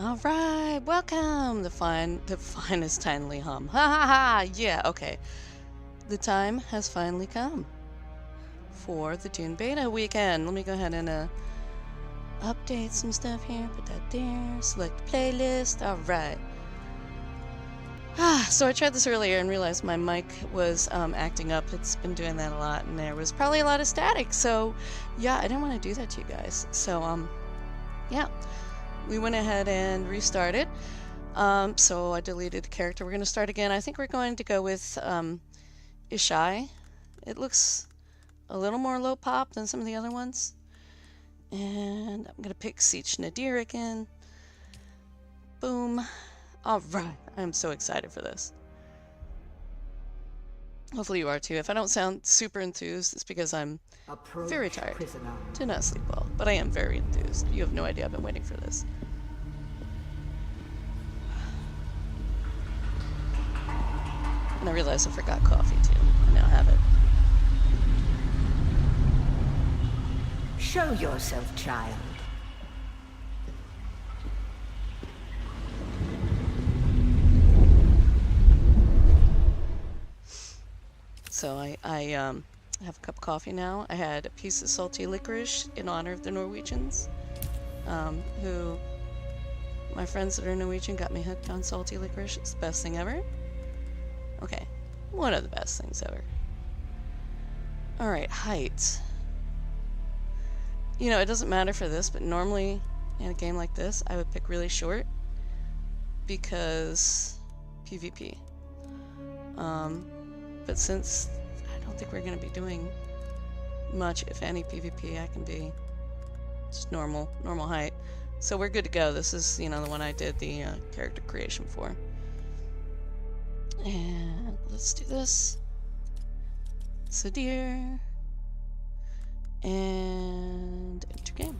All right, welcome. The finest timely hum. Ha ha ha. Yeah, okay. The time has finally come for the Dune beta weekend. Let me go ahead and update some stuff here. Put that there. Select playlist. All right. So I tried this earlier and realized my mic was acting up. It's been doing that a lot, and there was probably a lot of static. So yeah, I didn't want to do that to you guys. So yeah. We went ahead and restarted. So I deleted the character. We're going to start again. I think we're going to go with Ishai. It looks a little more low pop than some of the other ones. And I'm going to pick Siege Nadir again. Boom. All right. I'm so excited for this. Hopefully you are too. If I don't sound super enthused, it's because I'm very tired. Did not sleep well, but I am very enthused. You have no idea. I've been waiting for this. And I realized I forgot coffee too. I now have it. Show yourself, child. So I have a cup of coffee now. I had a piece of salty licorice in honor of the Norwegians, who my friends that are Norwegian got me hooked on salty licorice. It's the best thing ever. Okay, one of the best things ever. All right, height. You know, it doesn't matter for this, but normally in a game like this, I would pick really short because PvP. But since I don't think we're going to be doing much, if any, PvP, I can be just normal height. So we're good to go. This is, you know, the one I did the character creation for. And let's do this. Sadir. And enter game.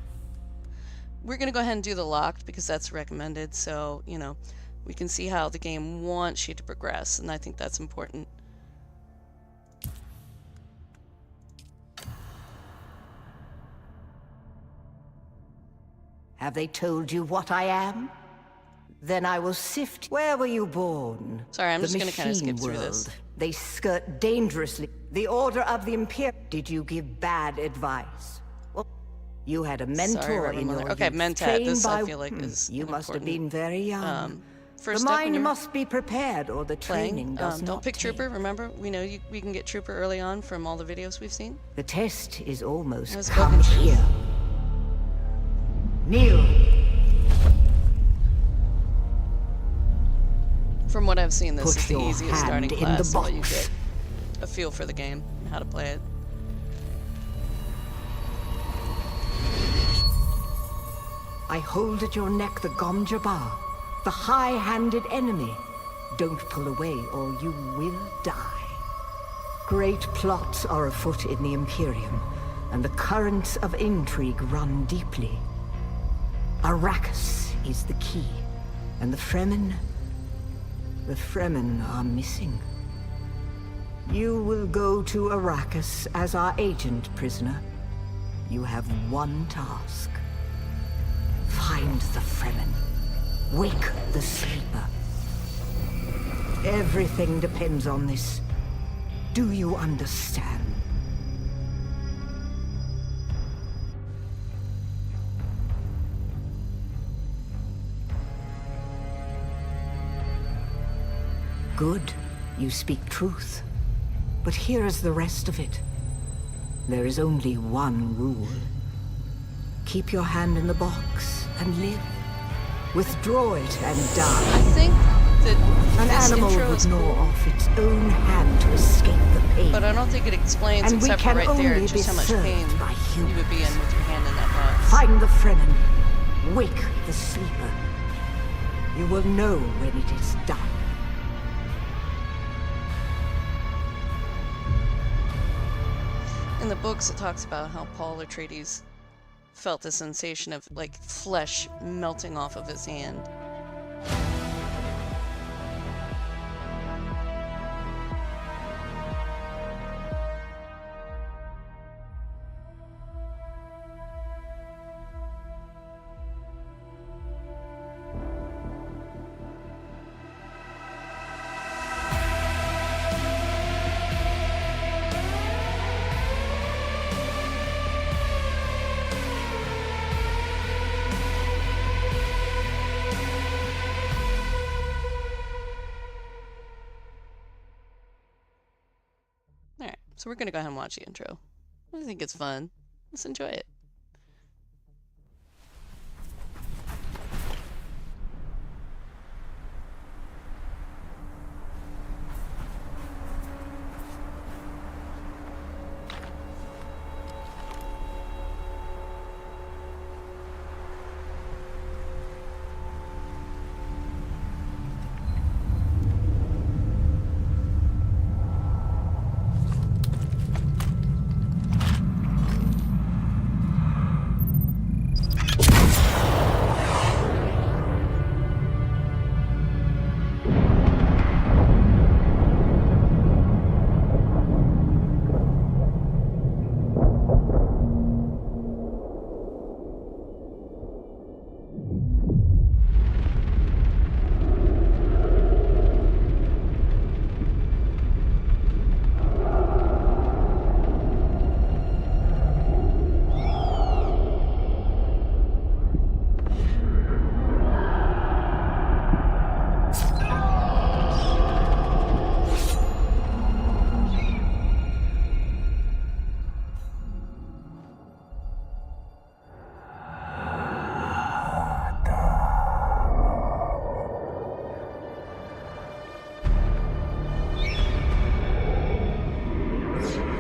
We're going to go ahead and do the locked because that's recommended. So, you know, we can see how the game wants you to progress. And I think that's important. Have they told you what I am? Then I will sift. Where were you born? Sorry, I'm just going to kind of skip through this. They skirt dangerously. The Order of the Imperium. Did you give bad advice? Well, you had a mentor in your Okay, youth, mentat. This by... I feel like is You must have been very young. First the step mind must be prepared, or the training does not don't pick take. Trooper. Remember, we know we can get Trooper early on from all the videos we've seen. The test is almost Let's come here. Kneel. From what I've seen, this Put is the your easiest hand starting in class, the so you box. get a feel for the game and how to play it. I hold at your neck the Gomjabar, the high-handed enemy. Don't pull away or you will die. Great plots are afoot in the Imperium, and the currents of intrigue run deeply. Arrakis is the key, and the Fremen are missing. You will go to Arrakis as our agent, prisoner. You have one task. Find the Fremen. Wake the sleeper. Everything depends on this. Do you understand? Good. You speak truth. But here is the rest of it. There is only one rule. Keep your hand in the box and live. Withdraw it and die. I think that An this animal intro would is gnaw cool, off its own hand to escape the pain. but I don't think it explains, And we except for can right there, only just how be much served pain by you would be in humans. with your hand in that box. Find the Fremen. Wake the sleeper. You will know when it is done. In the books, it talks about how Paul Atreides felt the sensation of, like, flesh melting off of his hand. So we're gonna go ahead and watch the intro. I think it's fun. Let's enjoy it.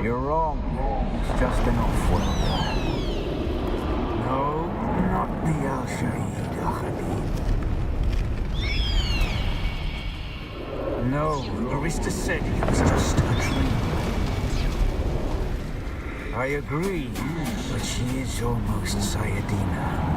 You're wrong. It's just an off-world. No, not the Al-Shaheed Ahadi. No, Arista said it was just a dream. I agree, but she is almost Sayadina.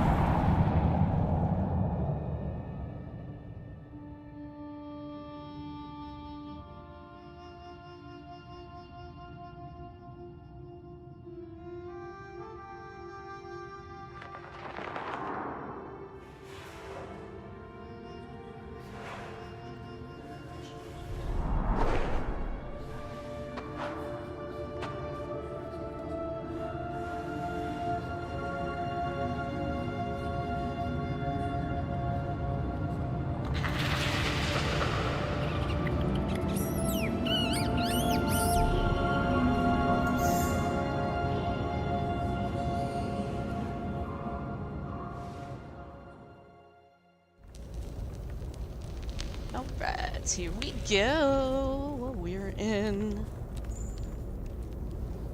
Alright, here we go. We're in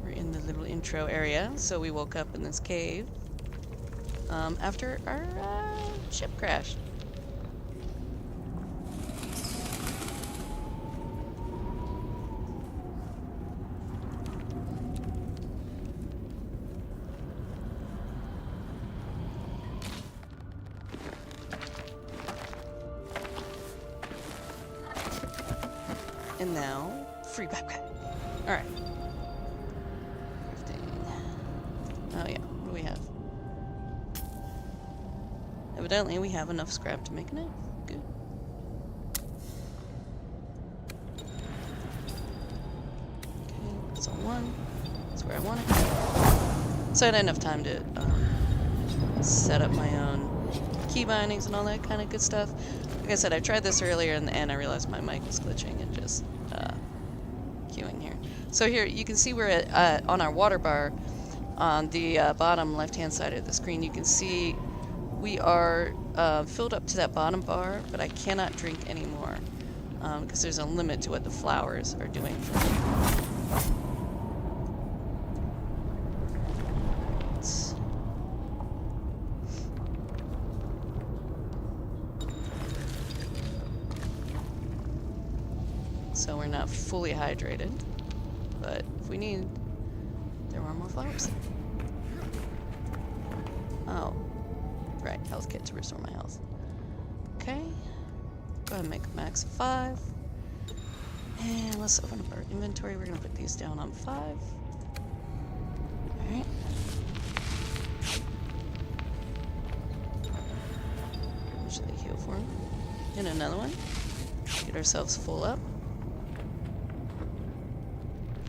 the little intro area. So we woke up in this cave after our ship crashed. And now, free backpack. Alright. Oh yeah, what do we have? Evidently we have enough scrap to make a knife. Good. Okay, that's on one. That's where I want it. So I had enough time to set up my own key bindings and all that kind of good stuff. Like I said, I tried this earlier and I realized my mic was glitching and just queuing here. So here, you can see we're at, on our water bar on the bottom left-hand side of the screen. You can see we are filled up to that bottom bar, but I cannot drink anymore because there's a limit to what the flowers are doing for me. So we're not fully hydrated, but if we need, there are more flowers. Oh, right, health kit to restore my health. Okay, go ahead and make a max of 5. And let's open up our inventory. We're gonna put these down on 5. Alright. Usually heal for him. And another one. Get ourselves full up.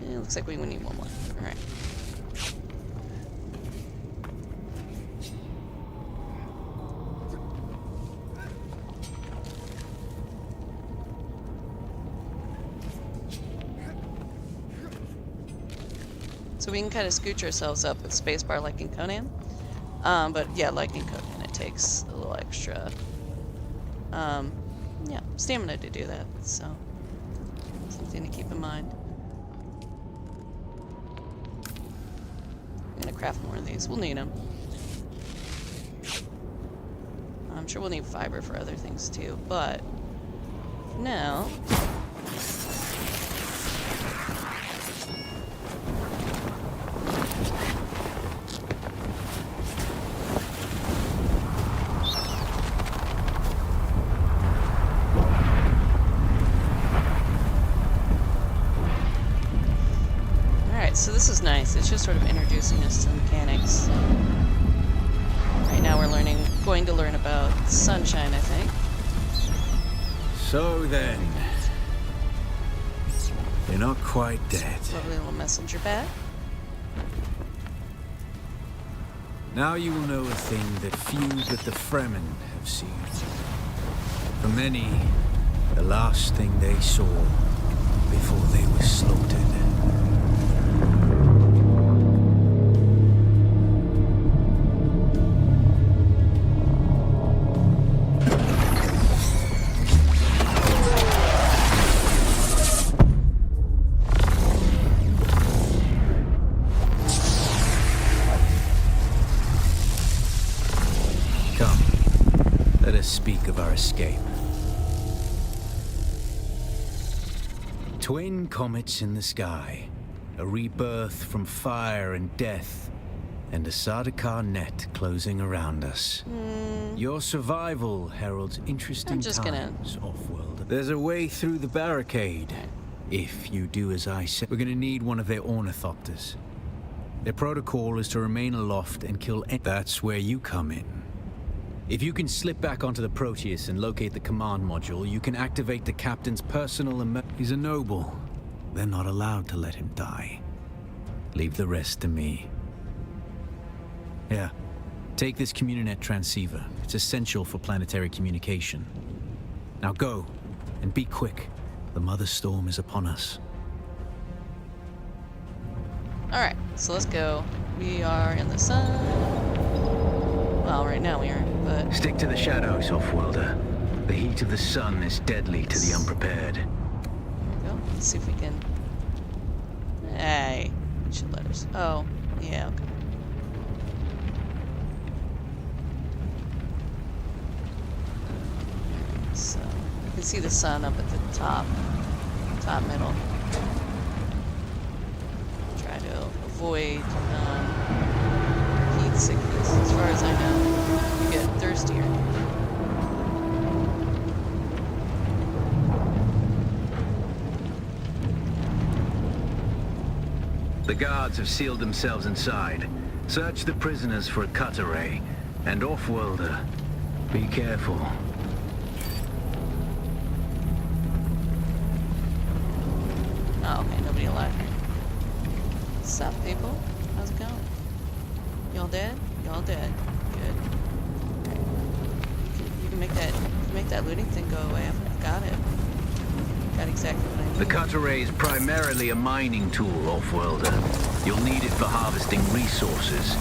It looks like we need one more. Alright. So we can kind of scooch ourselves up with spacebar like in Conan. But yeah, like in Conan, it takes a little extra, yeah, stamina to do that. So something to keep in mind. I'm gonna craft more of these. We'll need them. I'm sure we'll need fiber for other things too, but now. So this is nice. It's just sort of introducing us to the mechanics. Right now we're going to learn about sunshine, I think. So then, you're not quite dead. Lovely little messenger bat. Now you will know a thing that few but the Fremen have seen. For many, the last thing they saw before they were slaughtered. Speak of our escape. Twin comets in the sky, a rebirth from fire and death, and a Sardaukar net closing around us. Your survival heralds interesting times off-world. There's a way through the barricade, if you do as I say. We're gonna need one of their ornithopters. Their protocol is to remain aloft and kill any. That's where you come in. If you can slip back onto the Proteus and locate the command module, you can activate the captain's personal He's a noble. They're not allowed to let him die. Leave the rest to me. Yeah. Take this Communinet transceiver. It's essential for planetary communication. Now go, and be quick. The Mother Storm is upon us. Alright, so let's go. We are in the sun. Well, right now we aren't, but... Stick to the shadows, off-worlder. The heat of the sun is deadly to the unprepared. There we go. Let's see if we can... Hey, it should let us... Oh, yeah, okay. So, you can see the sun up at the top middle. Try to avoid heat sickness. As far as I know, you get thirstier. The guards have sealed themselves inside. Search the prisoners for a cut array. And off-worlder, be careful. Oh, okay, nobody alive here. What's up, people? How's it going? Y'all dead? Y'all dead. Good. Right. You can make that looting thing go away. I've got it. Got exactly what I need. The cut array is primarily a mining tool, off-worlder. You'll need it for harvesting resources.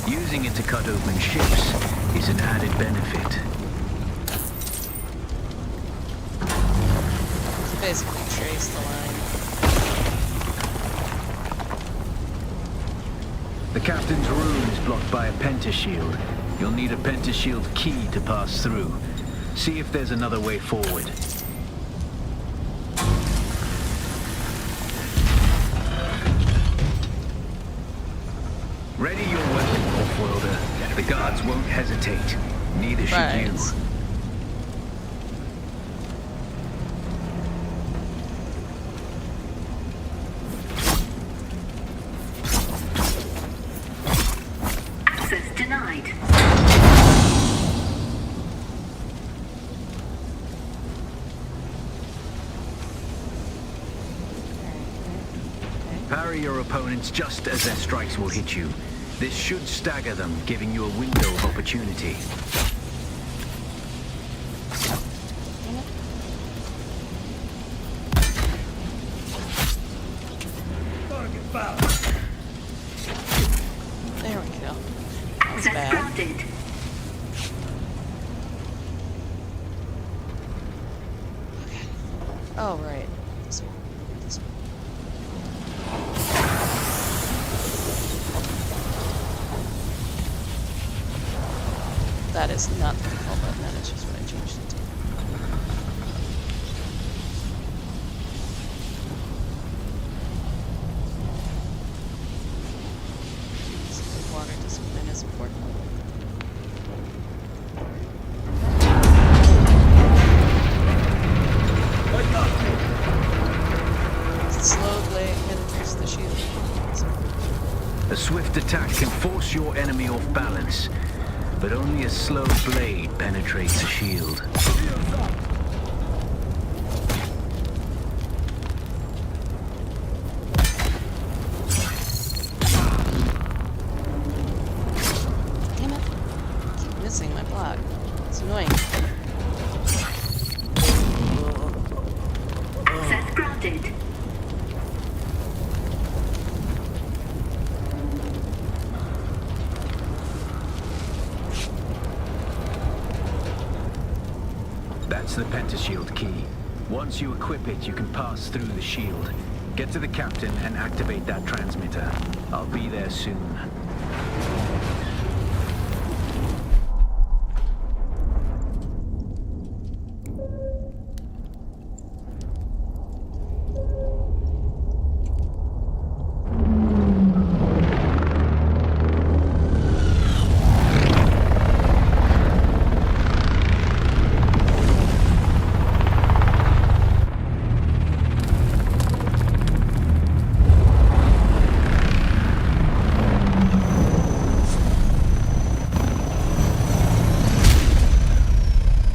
Using it to cut open ships is an added benefit. So basically trace the line. The captain's room is blocked by a pentashield. You'll need a pentashield key to pass through. See if there's another way forward. Ready your weapon, off-worlder. The guards won't hesitate. Neither should you. Access denied. Parry your opponents just as their strikes will hit you. This should stagger them, giving you a window of opportunity. Oh, right. This one. This one. That is not the default button, that is just what I changed it to. So water discipline is important. Slow blade penetrates the shield. A swift attack can force your enemy off balance, but only a slow blade penetrates a shield. Damn it. I keep missing my block. It's annoying. Access granted. That's the pentashield key. Once you equip it, you can pass through the shield. Get to the captain and activate that transmitter. I'll be there soon.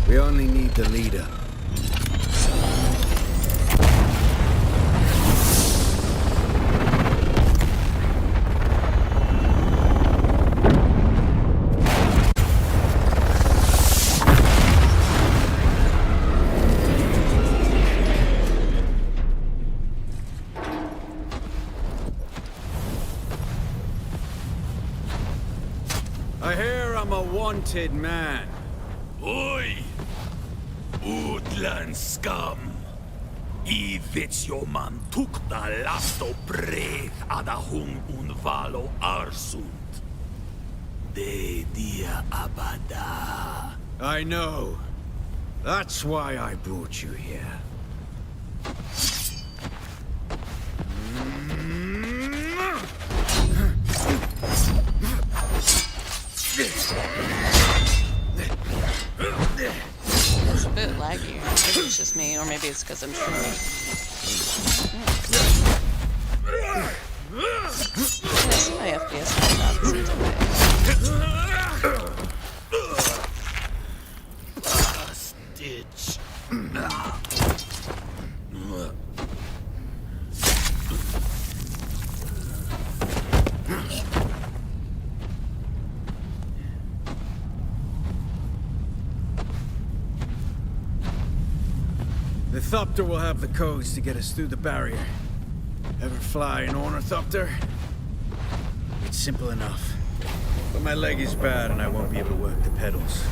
We only need the leader. I hear I'm a wanted man. Oi! Utland scum! I vits jo man tukta lasto breg ada hung un valo arsund. De dia abada. I know. That's why I brought you here. It's a bit laggy. Maybe it's just me, or maybe it's because I'm streaming. Yeah, see my FPS is about the same time. Stitch. The Thopter will have the codes to get us through the barrier. Ever fly an Ornithopter? It's simple enough. But my leg is bad and I won't be able to work the pedals.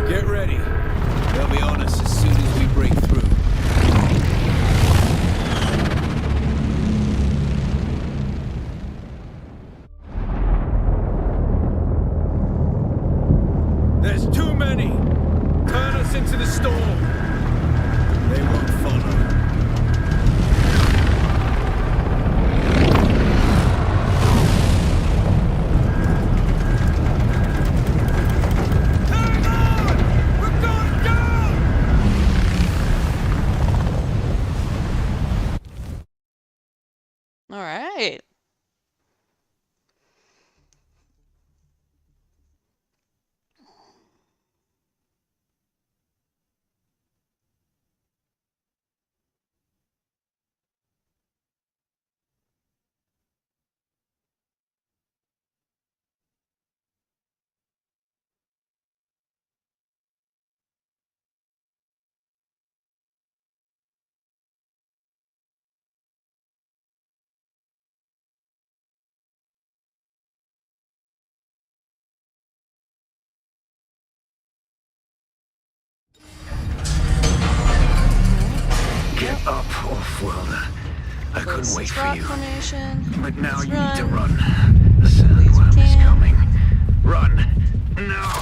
Get ready. They'll be on us as soon as we break through. There's too many! Turn us into the storm! They won't follow. Hang on! We're going down! All right. up, Off-Worlder. I couldn't wait for rock you. formation. But now Let's you need to run. run. The sandworm is can. coming. Run! Now!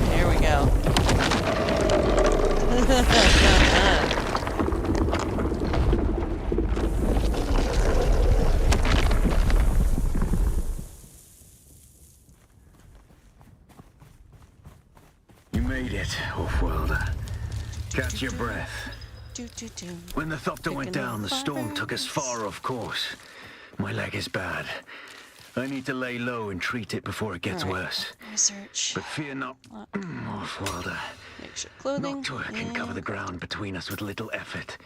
There we go. You made it, Off-Worlder. Catch your breath. Do, do, do. When the Thopter went Picking down, the up storm took us fires. far off course. My leg is bad. I need to lay low and treat it before it gets All right. worse. Research. But fear not, Off-Worlder. Makeshift clothing. Noctua can cover and- the ground between us with little effort.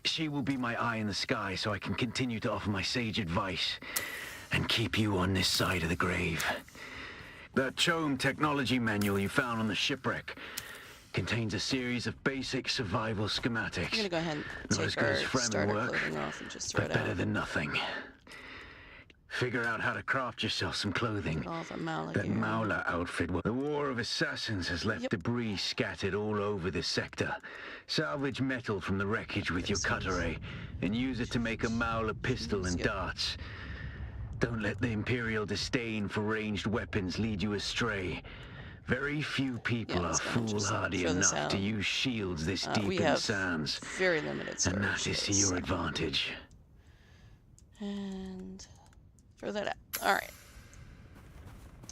She will be my eye in the sky so I can continue to offer my sage advice and keep you on this side of the grave. That Chome technology manual you found on the shipwreck contains a series of basic survival schematics. I'm gonna go ahead and Not as take good our as Fremen starter work, clothing off and just throw but it better out. than nothing. Figure out how to craft yourself some clothing. All of our Mala That gear. Mauler outfit. The War of Assassins has left Yep. debris scattered all over this sector. Salvage metal from the wreckage with your cutter ray and use it to make a Mauler pistol and Yep. darts. Don't let the Imperial disdain for ranged weapons lead you astray. Very few people Yeah, are let's go and just foolhardy throw this enough to out. use shields this deep We in have sands. very limited storage. And that is to space. your advantage. And throw that out. Alright.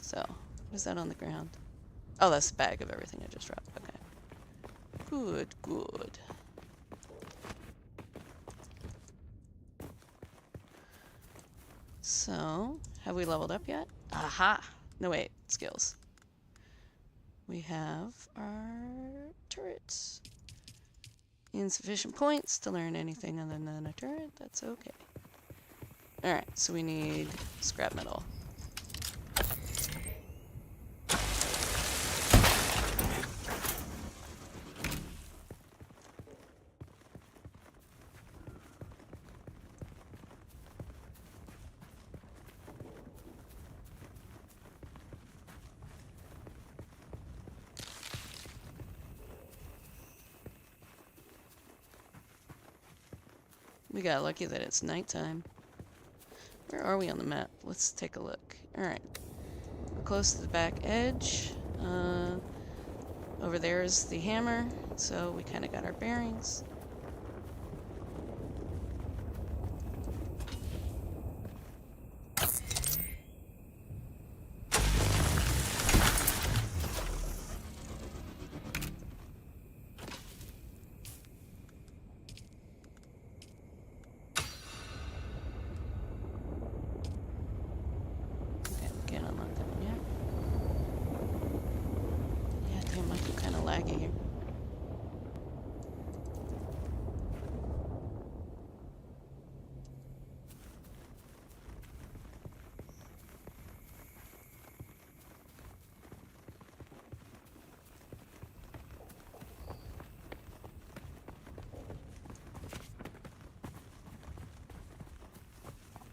So, what is that on the ground? Oh, that's the bag of everything I just dropped. Okay. Good, good. So, have we leveled up yet? Aha! No, wait. Skills. We have our turrets. Insufficient points to learn anything other than a turret. That's okay. Alright, so we need scrap metal. We got lucky that it's nighttime. Where are we on the map? Let's take a look. Alright. We're close to the back edge. Over there is the hammer, so we kind of got our bearings. Okay, can't unlock that one yet. Yeah, damn, I feel kind of laggy here.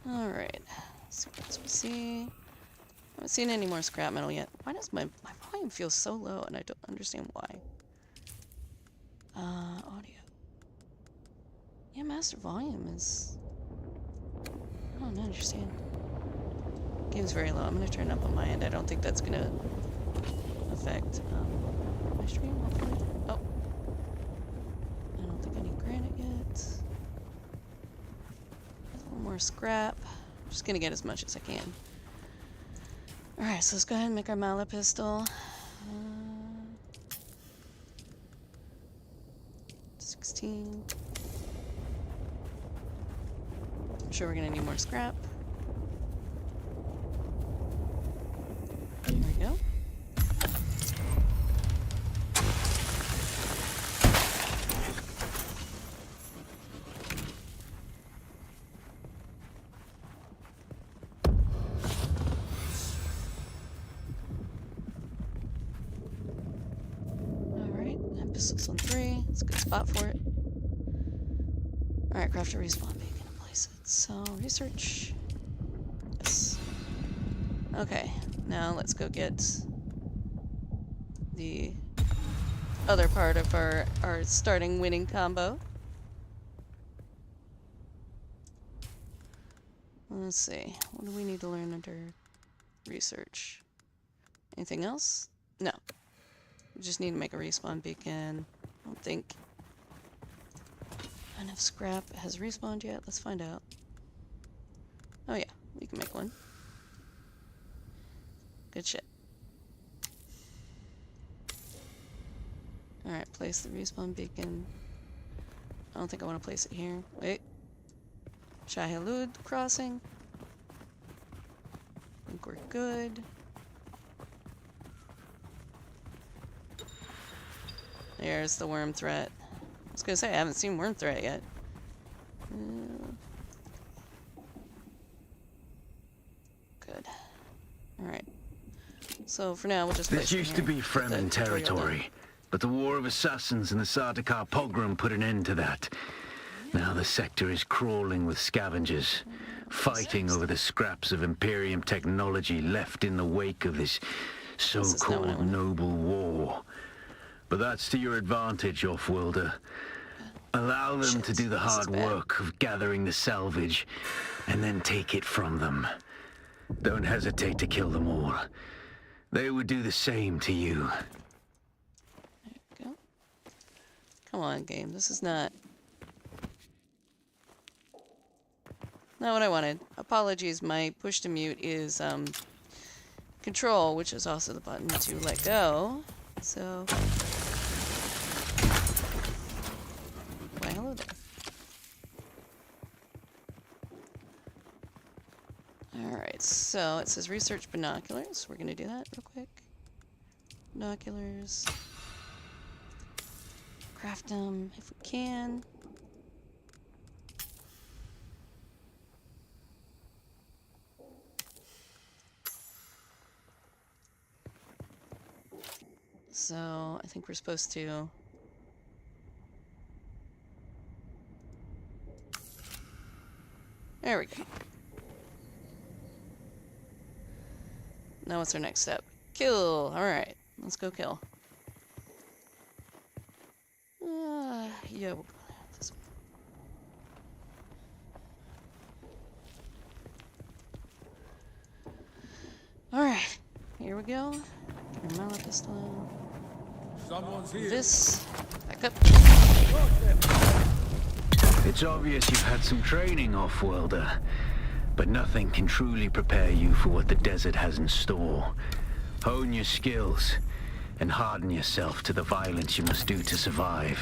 Alright, so what else we see? I haven't seen any more scrap metal yet. Why does my volume feel so low and I don't understand why? Audio. Yeah, master volume is... I don't understand. Game's very low. I'm gonna turn it up on my end. I don't think that's gonna affect my stream, hopefully. Oh. I don't think I need granite yet. A little more scrap. I'm just gonna get as much as I can. Alright, so let's go ahead and make our Mala pistol. 16. I'm sure we're gonna need more scrap. There we go. Pistol's on 3. It's a good spot for it. Alright, craft a respawn beacon and place it. So, research. Yes. Okay, now let's go get the other part of our starting winning combo. Let's see. What do we need to learn under research? Anything else? No. We just need to make a respawn beacon. I don't think enough scrap has respawned yet. Let's find out. Oh yeah, we can make one. Good shit. Alright, place the respawn beacon. I don't think I want to place it here. Wait. Shahilud crossing. I think we're good. There's the worm threat. I was gonna say, I haven't seen worm threat yet. Good. Alright. So for now, we'll just place This used to be Fremen territory, but the War of Assassins and the Sardaukar pogrom put an end to that. Now the sector is crawling with scavengers, fighting over the scraps of Imperium technology left in the wake of this so-called noble war. But that's to your advantage, Offworlder. Allow them to do the hard work of gathering the salvage, and then take it from them. Don't hesitate to kill them all. They would do the same to you. There we go. Come on, game. This is not what I wanted. Apologies, my push to mute is control, which is also the button to let go. So why hello there. Alright, so it says research binoculars. We're gonna do that real quick. Binoculars. Craft them if we can. So I think we're supposed to there we go. Now what's our next step? Kill! Alright, let's go kill. Yeah, we'll go this way. Alright, here we go. Get our Mala pistol out. Someone's here. This, back up. It's obvious you've had some training, Offworlder, but nothing can truly prepare you for what the desert has in store. Hone your skills and harden yourself to the violence you must do to survive.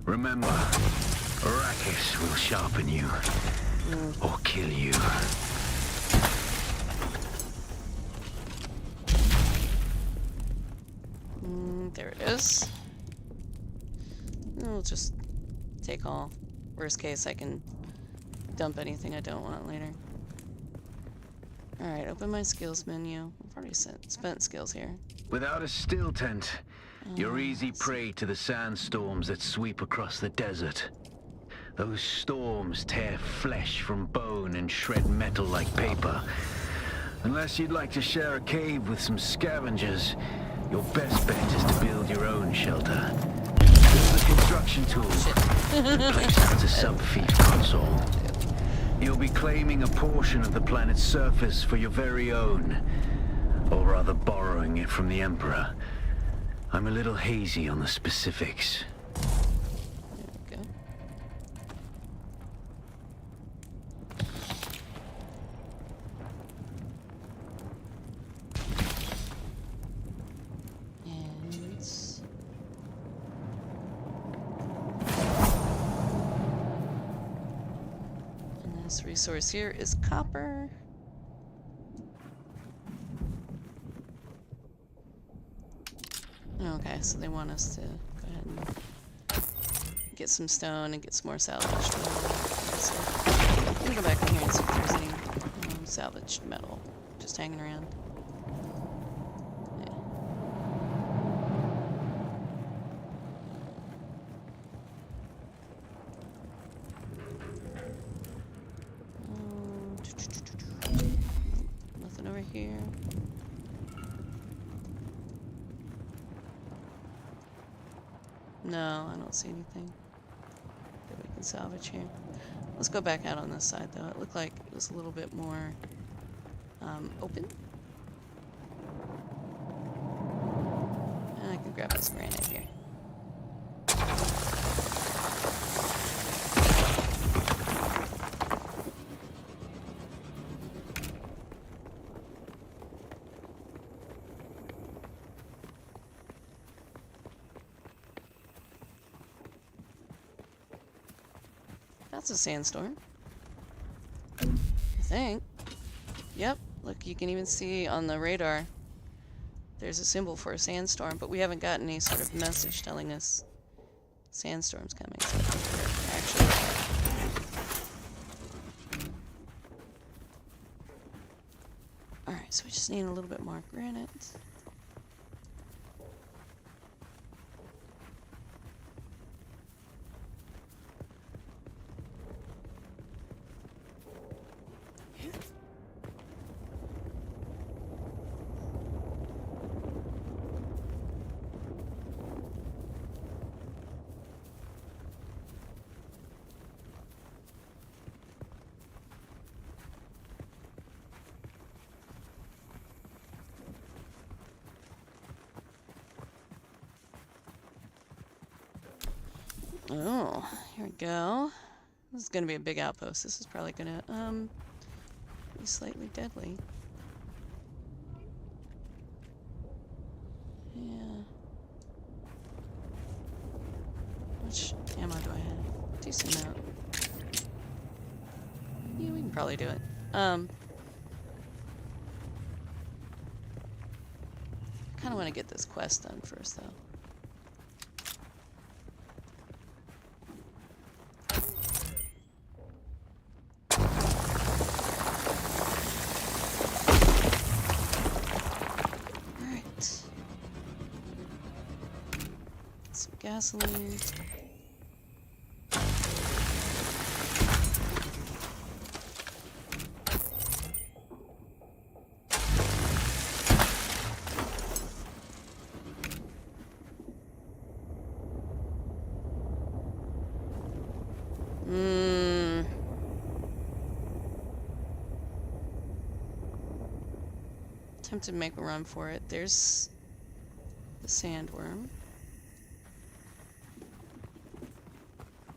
Remember, Arrakis will sharpen you or kill you. There it is. We'll just take all. Worst case, I can dump anything I don't want later. Alright, open my skills menu. I've already spent skills here. Without a still tent, you're easy prey to the sandstorms that sweep across the desert. Those storms tear flesh from bone and shred metal like paper. Unless you'd like to share a cave with some scavengers, your best bet is to build your own shelter. Build a construction tool and place it as a sub-fief console. You'll be claiming a portion of the planet's surface for your very own, or rather borrowing it from the Emperor. I'm a little hazy on the specifics. There we go. And this resource here is copper. Okay, so they want us to go ahead and get some stone and get some more salvaged metal. I'm gonna go back in here and see if there's any salvaged metal just hanging around. Yeah. Nothing over here. No, I don't see anything that we can salvage here. Let's go back out on this side, though. It looked like it was a little bit more open. And I can grab this granite here. That's a sandstorm. I think. Yep. Look, you can even see on the radar there's a symbol for a sandstorm, but we haven't gotten any sort of message telling us sandstorm's coming. So I think we're actually... Alright, so we just need a little bit more granite. Oh, here we go. This is gonna be a big outpost. This is probably gonna be slightly deadly. Yeah. Which ammo do I have? Decent amount. Yeah, we can probably do it. I kinda wanna get this quest done first though. Gasoline. Tempted to make a run for it. There's the sandworm.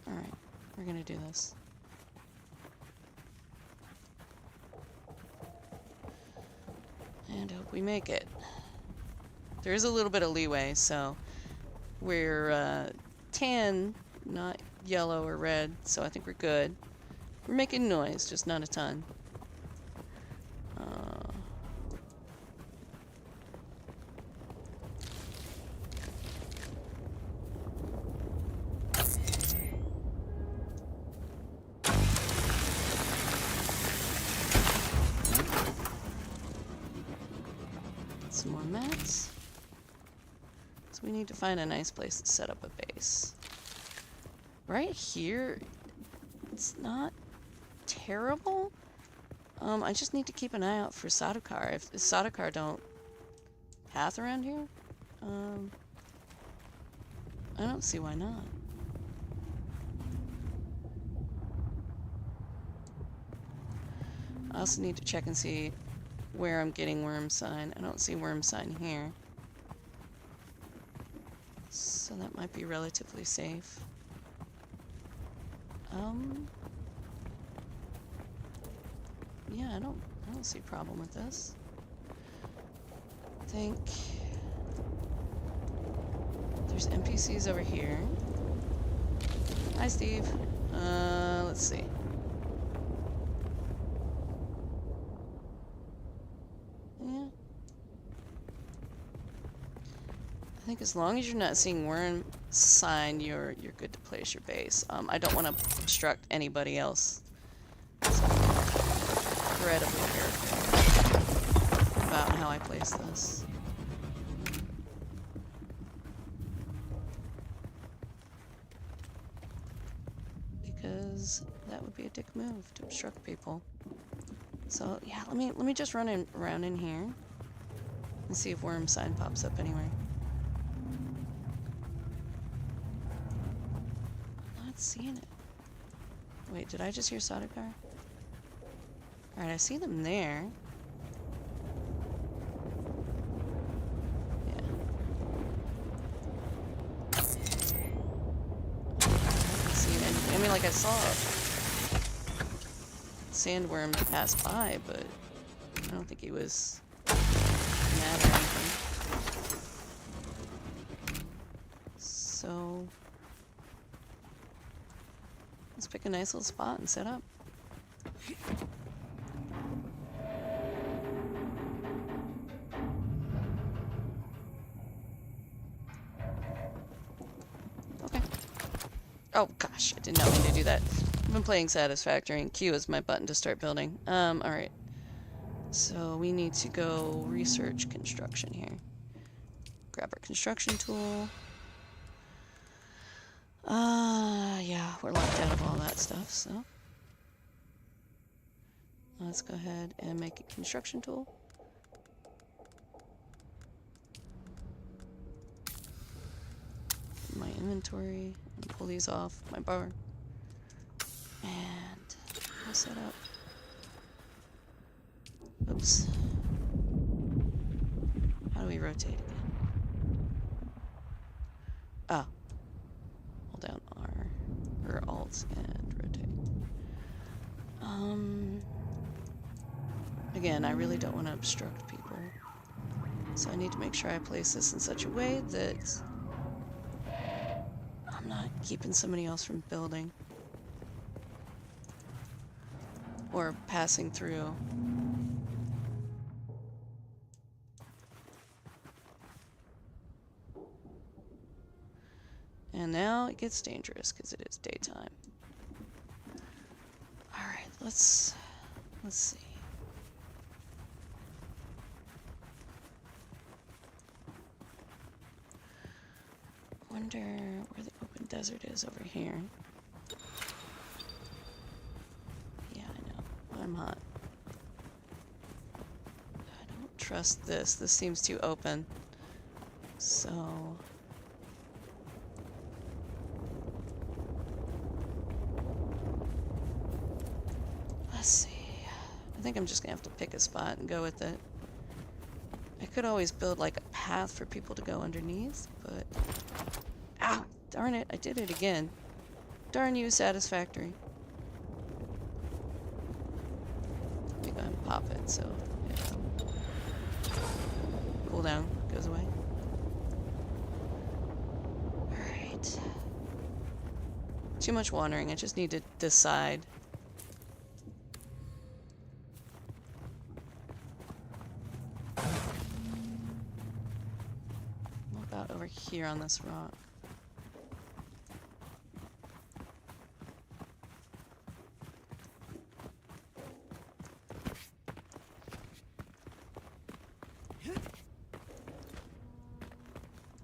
Alright, we're gonna do this. And hope we make it. There is a little bit of leeway, so we're tan, not yellow or red, so I think we're good. We're making noise, just not a ton. Some more mats. So we need to find a nice place to set up a base. Right here, it's not terrible. I just need to keep an eye out for Sardaukar. If Sardaukar don't path around here, I don't see why not. I also need to check and see where I'm getting worm sign. I don't see worm sign here. So that might be relatively safe. Yeah, I don't see a problem with this. I think there's NPCs over here. Hi, Steve. Let's see. Yeah. I think as long as you're not seeing worm sign, you're good to place your base. I don't want to obstruct anybody else. So I'm incredibly careful about how I place this. Because that would be a dick move to obstruct people. So yeah, let me just run around in here and see if worm sign pops up anywhere. seeing it. Wait, did I just hear Sardaukar? Alright, I see them there. Yeah. I can see it. I mean, like I saw a sandworm pass by, but I don't think he was mad or anything. So let's pick a nice little spot and set up. Okay. Oh gosh, I did not mean to do that. I've been playing Satisfactory and Q is my button to start building. Alright. So we need to go research construction here. Grab our construction tool. Yeah, we're locked out of all that stuff, so let's go ahead and make a construction tool. My inventory, and pull these off my bar, and we'll set up. Oops. How do we rotate again? Ah. Hold down R or Alt and rotate. Again, I really don't want to obstruct people. So I need to make sure I place this in such a way that I'm not keeping somebody else from building. Or passing through. And now it gets dangerous because it is daytime. Alright, let's see. Wonder where the open desert is over here. Yeah, I know. I'm hot. I don't trust this. This seems too open. So let's see. I think I'm just gonna have to pick a spot and go with it. I could always build like a path for people to go underneath, but ow, darn it, I did it again. Darn you, Satisfactory. Let me go ahead and pop it so yeah. Cooldown goes away. Alright. Too much wandering, I just need to decide. Over here on this rock.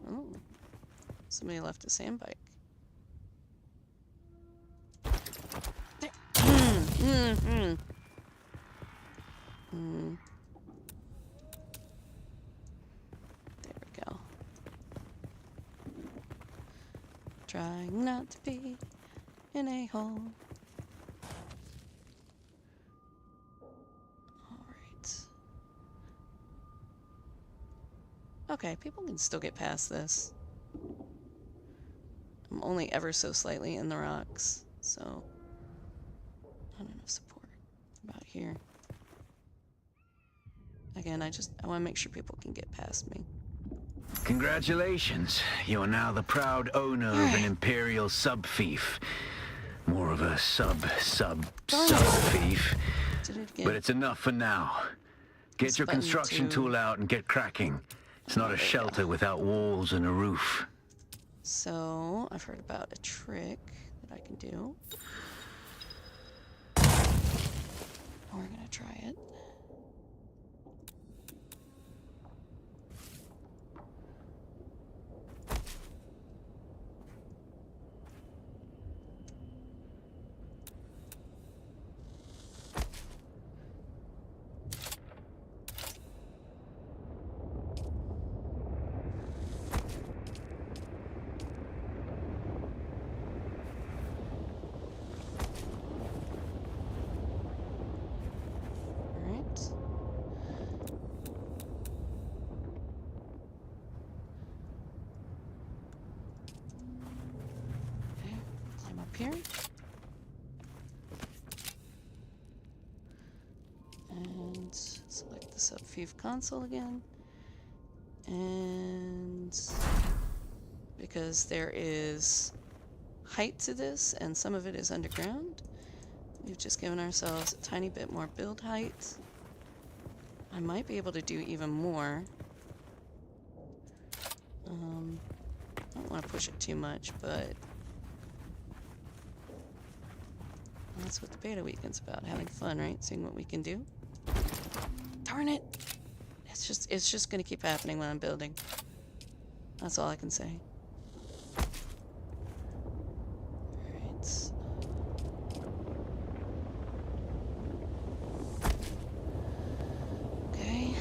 Oh, somebody left a sand bike. There. There we go. Trying not to be an a-hole. Alright. Okay, people can still get past this. I'm only ever so slightly in the rocks, so not enough support about here. Again, I want to make sure people can get past me. Congratulations. You are now the proud owner of an Imperial sub-fief. More of a sub-fief. Did it again. But it's enough for now. Get This your button construction to- tool out and get cracking. It's not a shelter without walls and a roof. So, I've heard about a trick that I can do. We're gonna try it. up here. And select the subfief console again. And because there is height to this and some of it is underground, we've just given ourselves a tiny bit more build height. I might be able to do even more. I don't want to push it too much, but that's what the beta weekend's about, having fun, right? Seeing what we can do. Darn it! It's just gonna keep happening when I'm building. That's all I can say. Alright. Okay.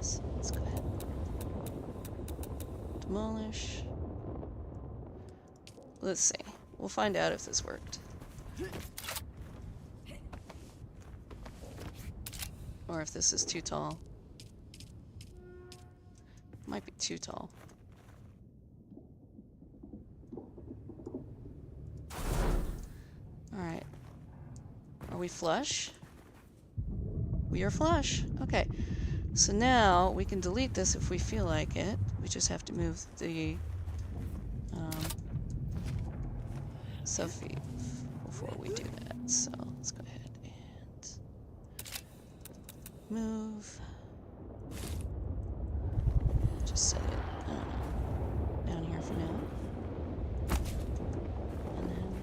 So let's go ahead. Demolish. Let's see. We'll find out if this worked. Or if this is too tall. Might be too tall. Alright. Are we flush? We are flush. Okay. So now we can delete this if we feel like it. We just have to move the subfief before we do that. So let's go ahead and move. Just set it, I don't know, down here for now. And then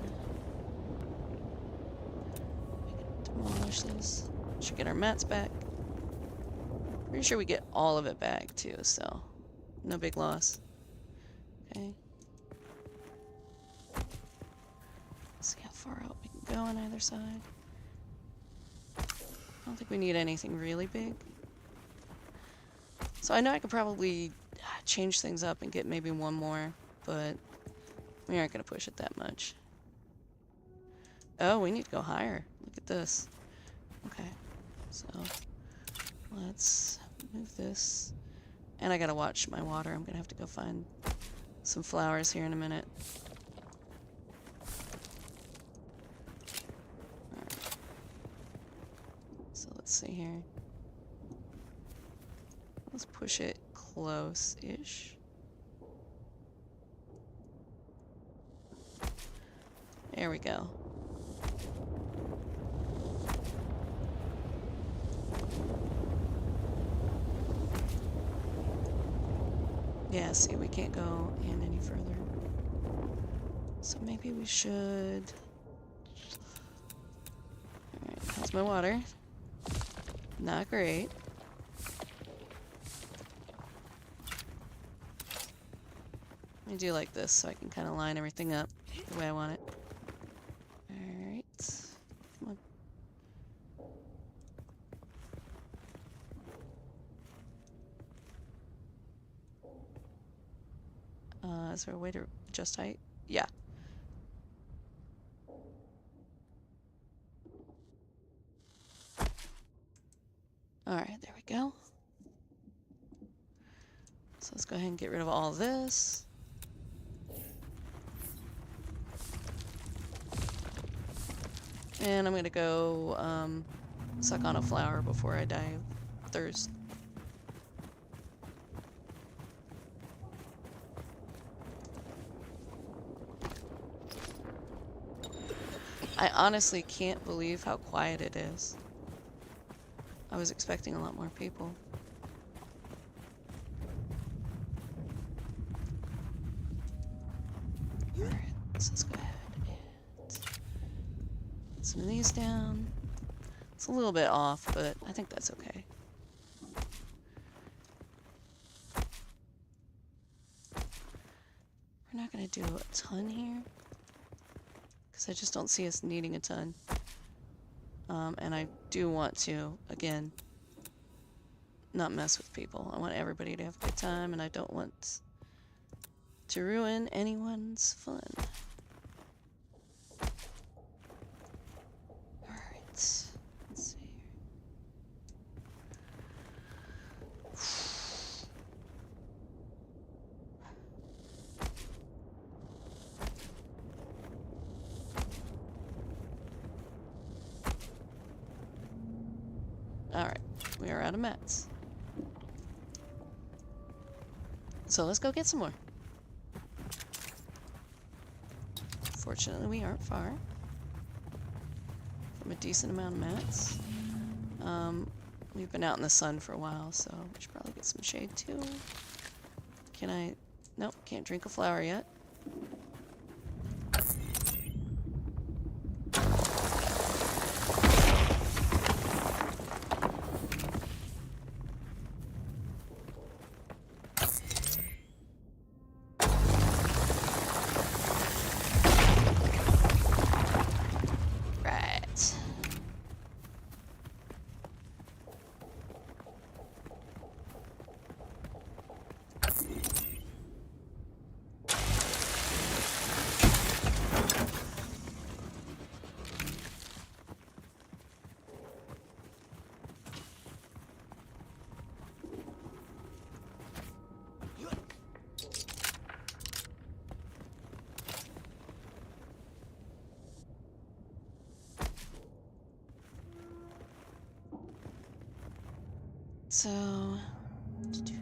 we can demolish this. Should get our mats back. Pretty sure we get all of it back too, so no big loss. Okay. See how far out we can go on either side. I don't think we need anything really big. So I know I could probably change things up and get maybe one more, but we aren't going to push it that much. Oh, we need to go higher. Look at this. Okay, so let's move this. And I gotta watch my water. I'm gonna have to go find some flowers here in a minute. Alright. So let's see here. Let's push it close-ish. There we go. Yeah, see, we can't go in any further. So maybe we should... Alright, how's my water? Not great. Let me do like this so I can kind of line everything up the way I want it. Alright. Come on. Is there a way to adjust height? Yeah. Alright, there we go. So let's go ahead and get rid of all this. And I'm gonna go suck on a flower before I die of thirst. I honestly can't believe how quiet it is. I was expecting a lot more people. Alright, so let's go ahead and put some of these down. It's a little bit off, but I think that's okay. We're not gonna do a ton here, because I just don't see us needing a ton. And I do want to, again, not mess with people. I want everybody to have a good time, and I don't want to ruin anyone's fun. Alright, let's see here. out of mats. So let's go get some more. Fortunately, we aren't far from a decent amount of mats. We've been out in the sun for a while, so we should probably get some shade too. Can I? Nope, can't drink a flower yet. Right. So, 2, 3.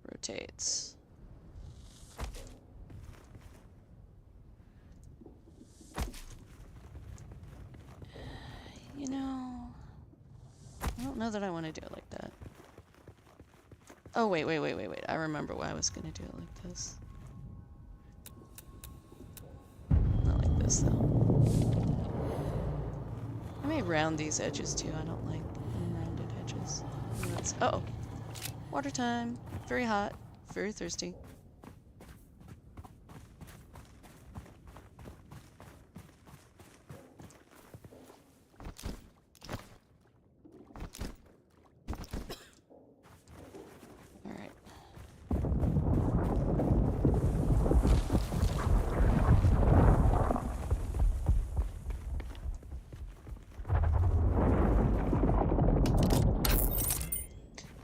Rotates. You know, I don't know that I want to do it like that. Oh, wait. I remember why I was going to do it like this. Not like this, though. I may round these edges, too. I don't like unrounded edges. Uh-oh. Water time. Very hot. Very thirsty. Alright.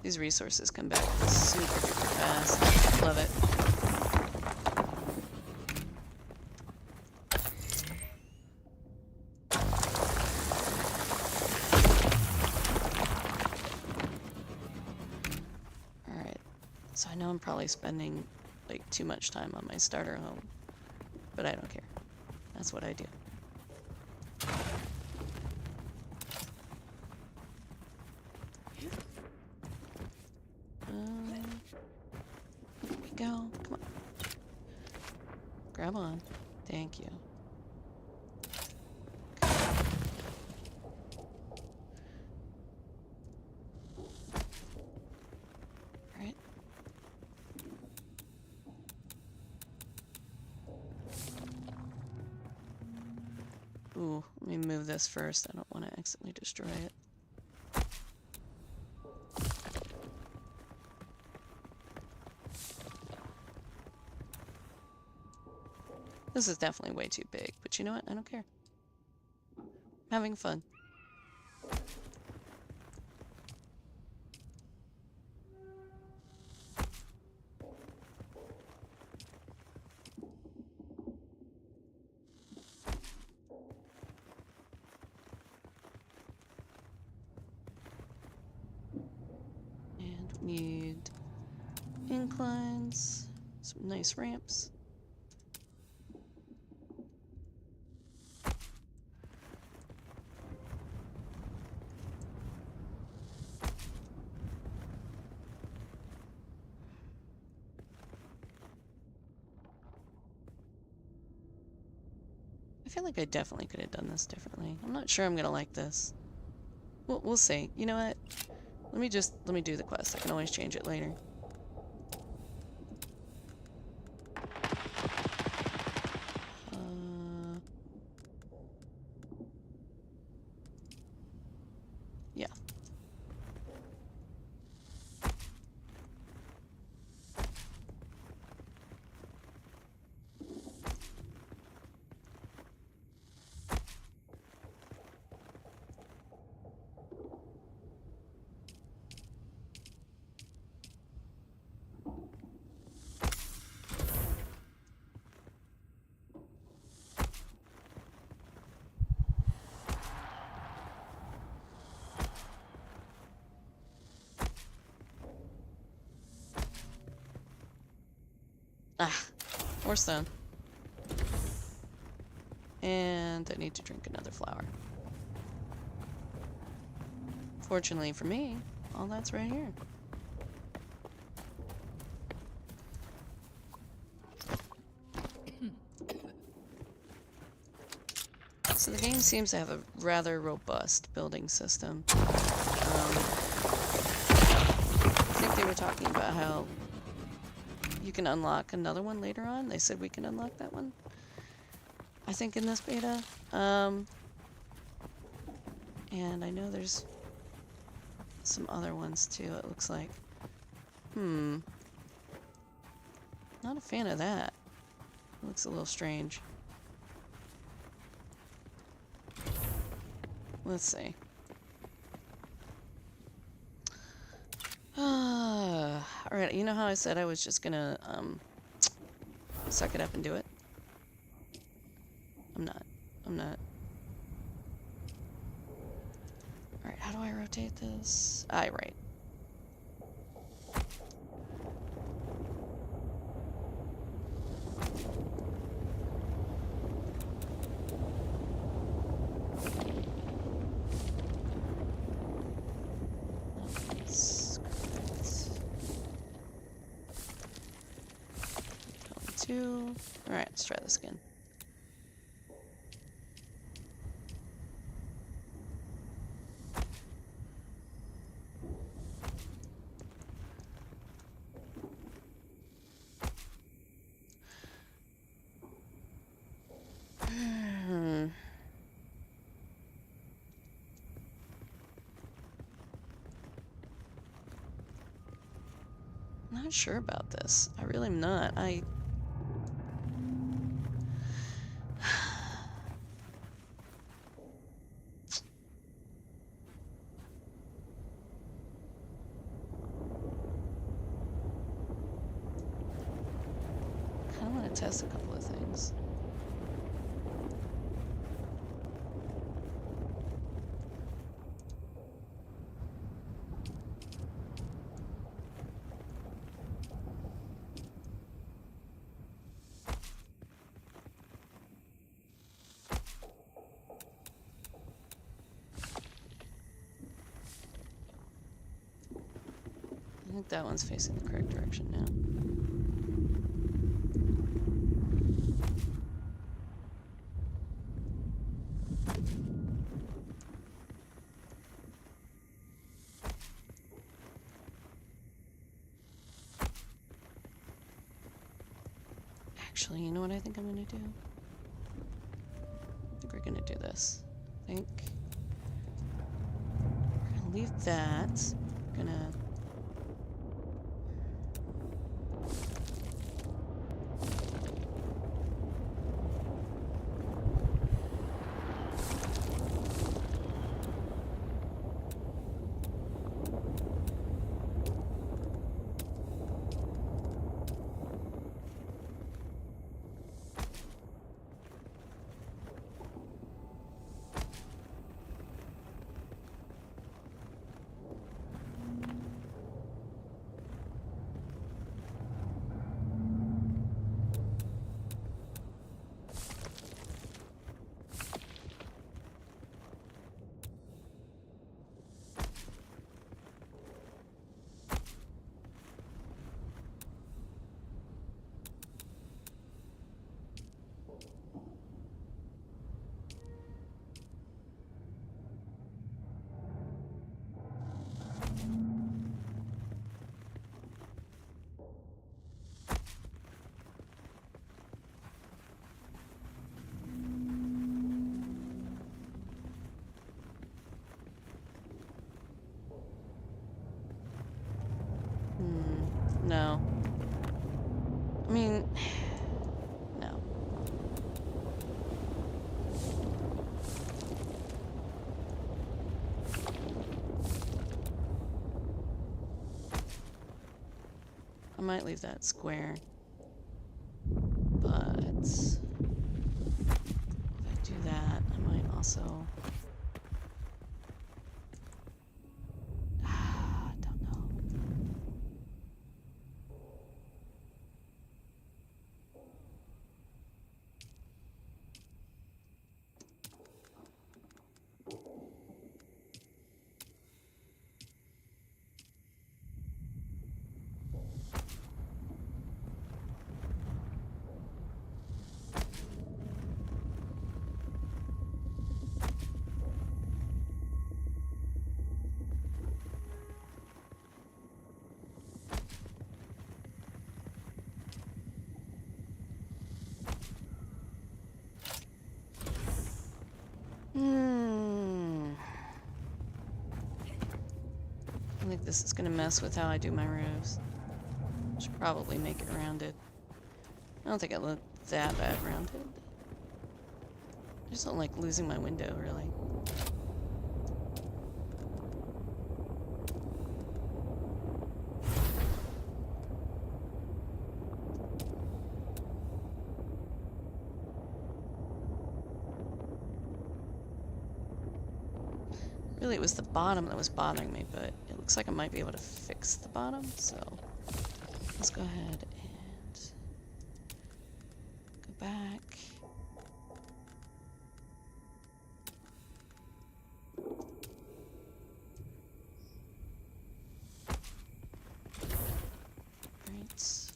These resources come back super duper fast. Love it. Alright. So I know I'm probably spending like too much time on my starter home, but I don't care. That's what I do. Here we go. Come on. Grab on. Thank you. Alright. Ooh, let me move this first. I don't want to accidentally destroy it. This is definitely way too big, but you know what? I don't care. I'm having fun. And we need inclines, some nice ramps. I feel like I definitely could have done this differently. I'm not sure I'm gonna like this. We'll see. You know what? Let me do the quest. I can always change it later. Yeah. Ah, more stone. And I need to drink another flower. Fortunately for me, all that's right here. So the game seems to have a rather robust building system. I think they were talking about how you can unlock another one later on. They said we can unlock that one, I think, in this beta. And I know there's some other ones too, it looks like. Not a fan of that. It looks a little strange. Let's see. Alright, you know how I said I was just gonna, suck it up and do it? I'm not. I'm not. Alright, how do I rotate this? Right. Two. Alright, let's try this again. Not sure about this. I really am not. Kinda wanna test a couple of things. I think that one's facing the correct direction now. Actually, you know what I think I'm gonna do? I think we're gonna do this. I think we're gonna leave that. We're gonna might leave that square. But if I do that, I might also... I don't know. I think this is gonna mess with how I do my roofs. Should probably make it rounded. I don't think it looked that bad rounded. I just don't like losing my window, really. Really, it was the bottom that was bothering me, but it looks like I might be able to fix the bottom, so let's go ahead and go back. Right.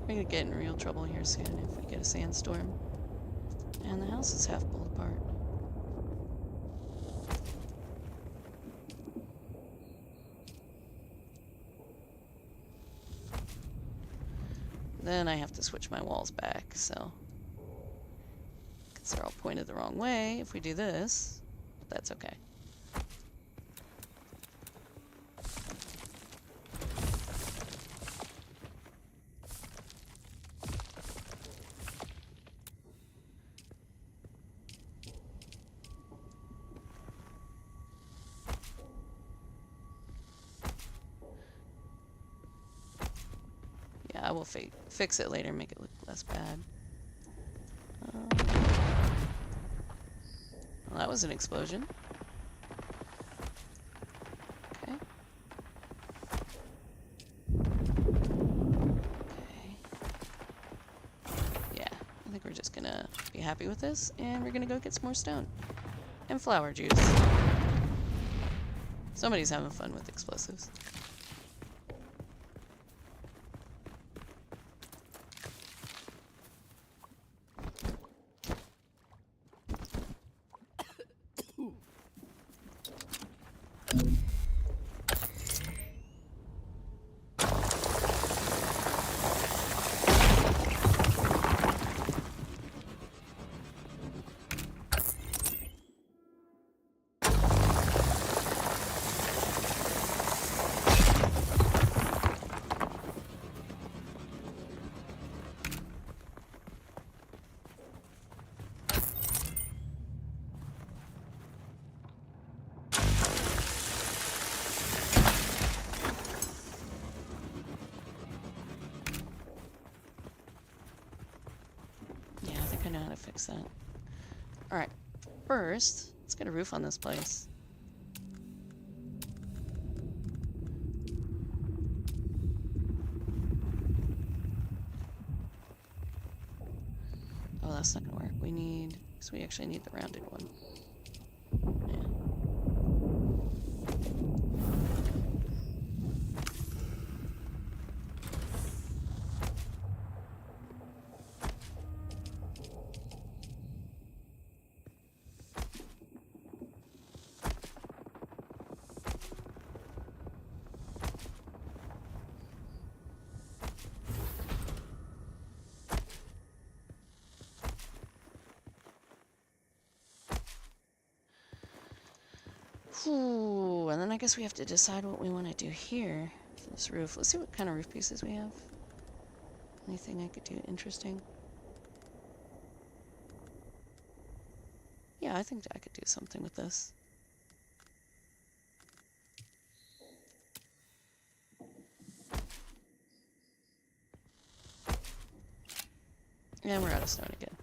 We're gonna get in real trouble here soon if we get a sandstorm. And the house is half pulled apart. Then I have to switch my walls back, so... because they're all pointed the wrong way if we do this. But that's okay. I will fix it later, make it look less bad. Well, that was an explosion. Okay. Okay. Yeah, I think we're just gonna be happy with this, and we're gonna go get some more stone. And flower juice. Somebody's having fun with explosives. I know how to fix that. Alright, first, let's get a roof on this place. Oh, that's not gonna work. We need, because we actually need the rounded one. Yeah. Ooh, and then I guess we have to decide what we want to do here for this roof. Let's see what kind of roof pieces we have. Anything I could do interesting? Yeah, I think I could do something with this. And we're out of stone again.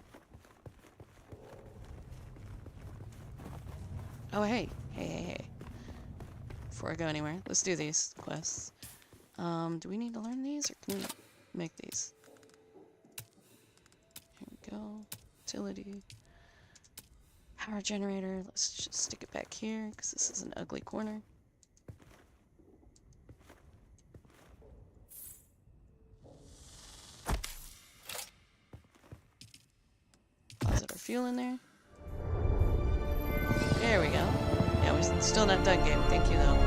Oh, hey. Hey. Before I go anywhere, let's do these quests. Do we need to learn these, or can we make these? Here we go. Utility. Power generator. Let's just stick it back here, because this is an ugly corner. Deposit our fuel in there. There we go. Yeah, we're still not done game. Thank you, though.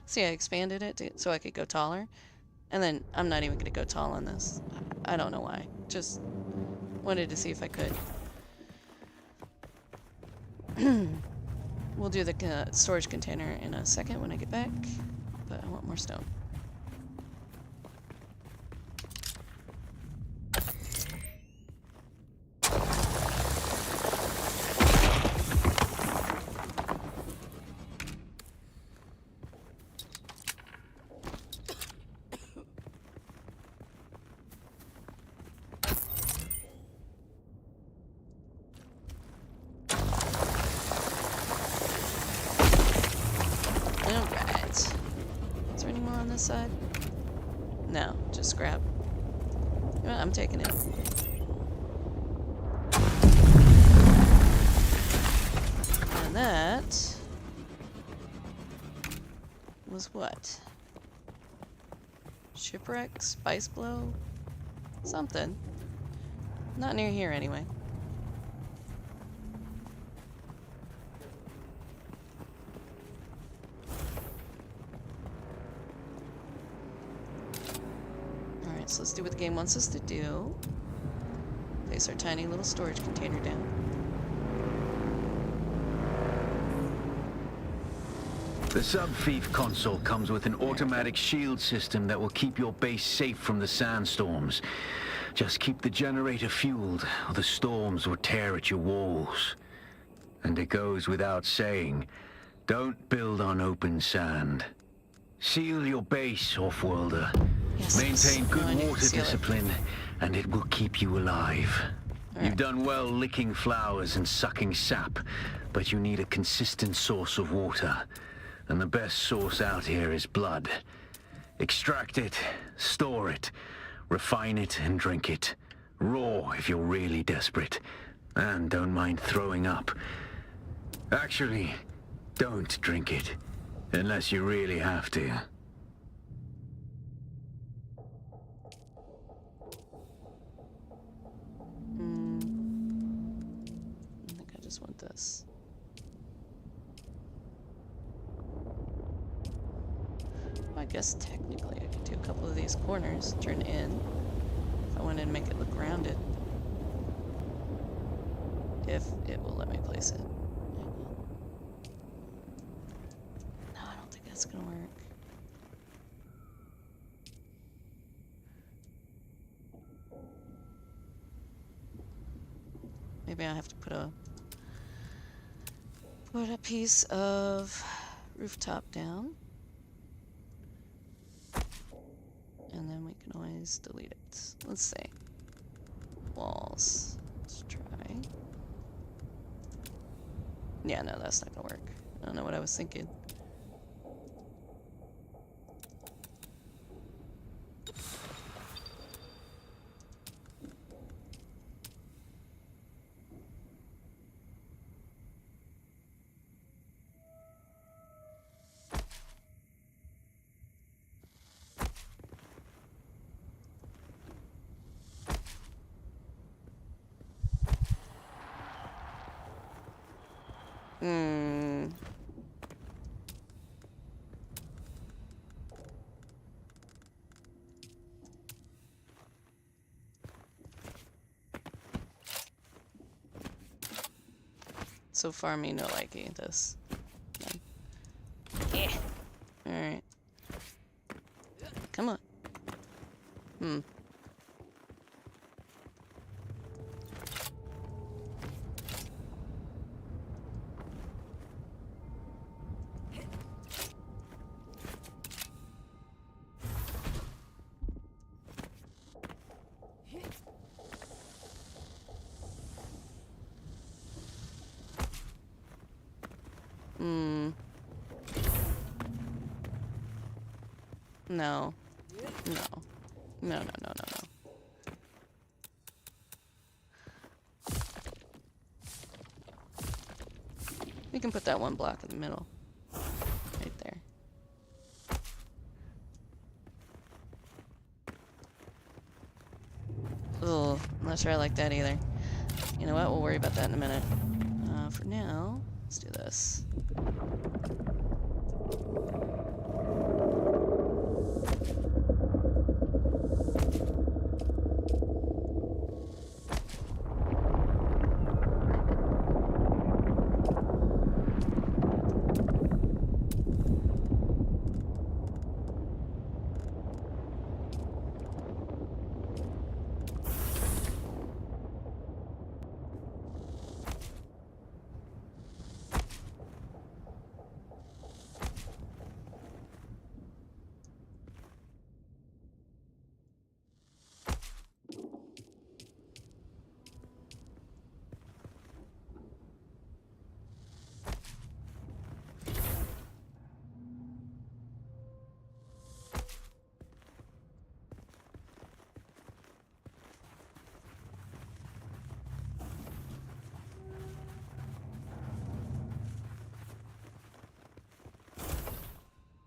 See, I expanded it so I could go taller. And then I'm not even going to go tall on this. I don't know why. Just wanted to see if I could. We'll do the storage container in a second when I get back. But I want more stone. Alright. Is there any more on this side? No, just scrap. You know what, I'm taking it. And that was what? Shipwreck? Spice blow? Something. Not near here anyway. Alright, so let's do what the game wants us to do. Place our tiny little storage container down. The sub-thief console comes with an automatic shield system that will keep your base safe from the sandstorms. Just keep the generator fueled, or the storms will tear at your walls. And it goes without saying, don't build on open sand. Seal your base, off-worlder. Yes, Maintain no, I good need to water seal it. discipline, and it will keep you alive. Alright. You've done well licking flowers and sucking sap, but you need a consistent source of water. And the best source out here is blood. Extract it, store it, refine it, and drink it. Raw if you're really desperate. And don't mind throwing up. Actually, don't drink it. Unless you really have to. I think I just want this. Well, I guess technically I could do a couple of these corners, turn in, if I wanted to make it look rounded. If it will let me place it. No, I don't think that's gonna work. Maybe I have to put a piece of rooftop down. And then we can always delete it. Let's see. Walls. Let's try. Yeah, no, that's not gonna work. I don't know what I was thinking. so far me no liking this. Eh. Alright. Come on. Hmm. Hmm. No. No. No, no, no, no, no. We can put that one block in the middle. Right there. Ugh, I'm not sure I like that either. You know what? We'll worry about that in a minute. For now, let's do this.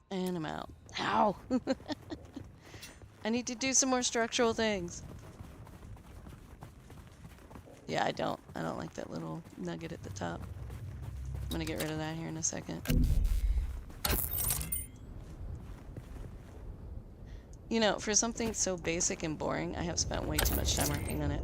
And I'm out. Ow! I need to do some more structural things. Yeah, I don't like that little nugget at the top. I'm gonna get rid of that here in a second. You know, for something so basic and boring, I have spent way too much time working on it.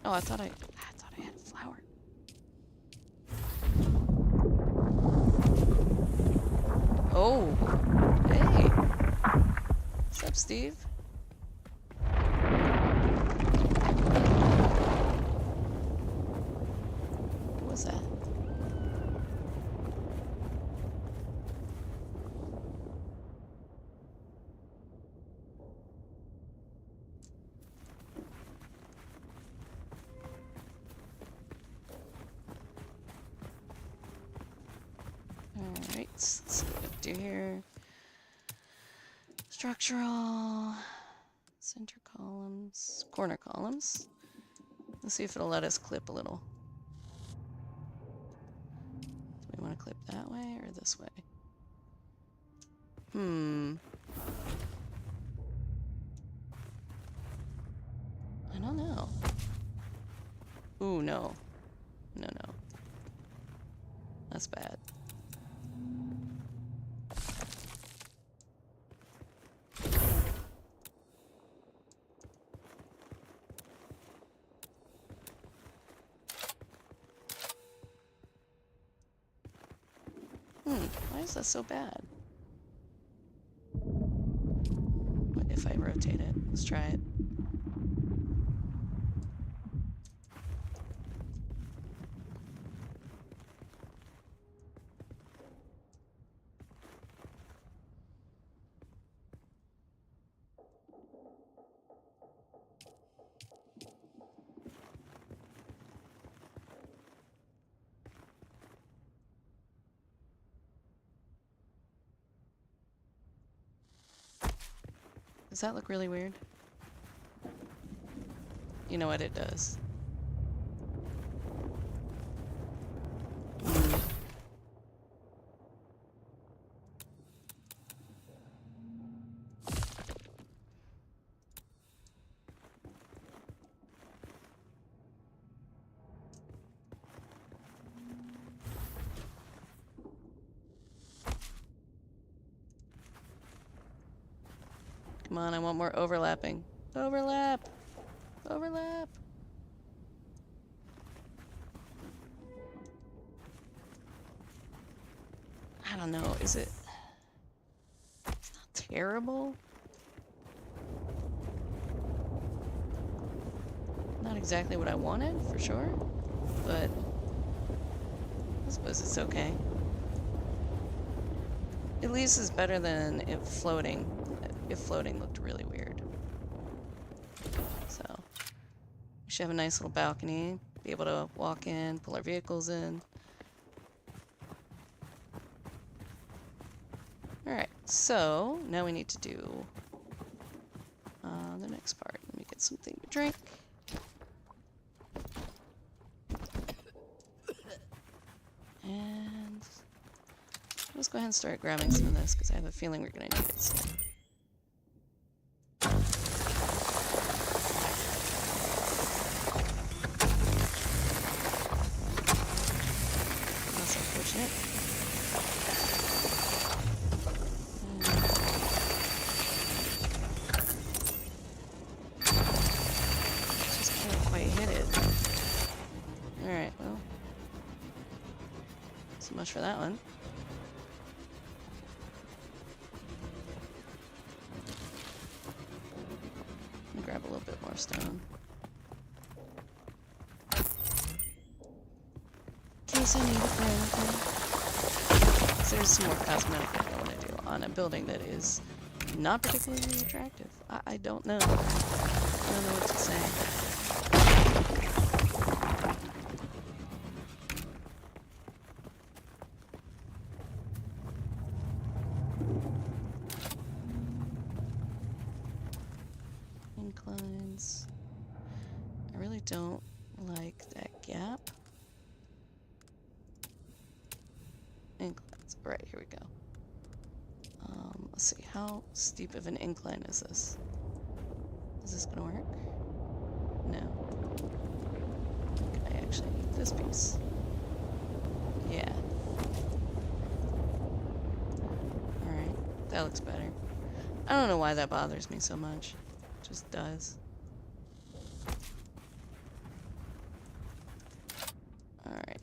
Oh, I thought I had a flower. Oh, hey. What's up, Steve? What was that? Alright, let's see what we do here. Structural, center columns, corner columns. Let's see if it'll let us clip a little. Do we want to clip that way or this way? I don't know. Ooh, no. No, no. That's bad. Why is that so bad? What if I rotate it? Let's try it. Does that look really weird? You know what it does. Come on, I want more overlapping. Overlap! Overlap! I don't know, is it... It's not terrible. Not exactly what I wanted, for sure. But... I suppose it's okay. At least it's better than it floating. If floating looked really weird. So, we should have a nice little balcony. Be able to walk in, pull our vehicles in. Alright, so now we need to do the next part. Let me get something to drink. And let's go ahead and start grabbing some of this because I have a feeling we're going to need it soon. That's unfortunate. Just can't quite hit it. Alright, well. So much for that one. Let me grab a little bit more stone. In case I need it for anything. So there's some more cosmetic work I want to do on a building that is not particularly attractive. I don't know. I don't know what to say. Inclines. I really don't like that gap. Inclines. Right, here we go. Let's see, how steep of an incline is this? Is this gonna work? No. Can I actually eat this piece? Yeah. Alright, that looks better. I don't know why that bothers me so much. It just does. Alright.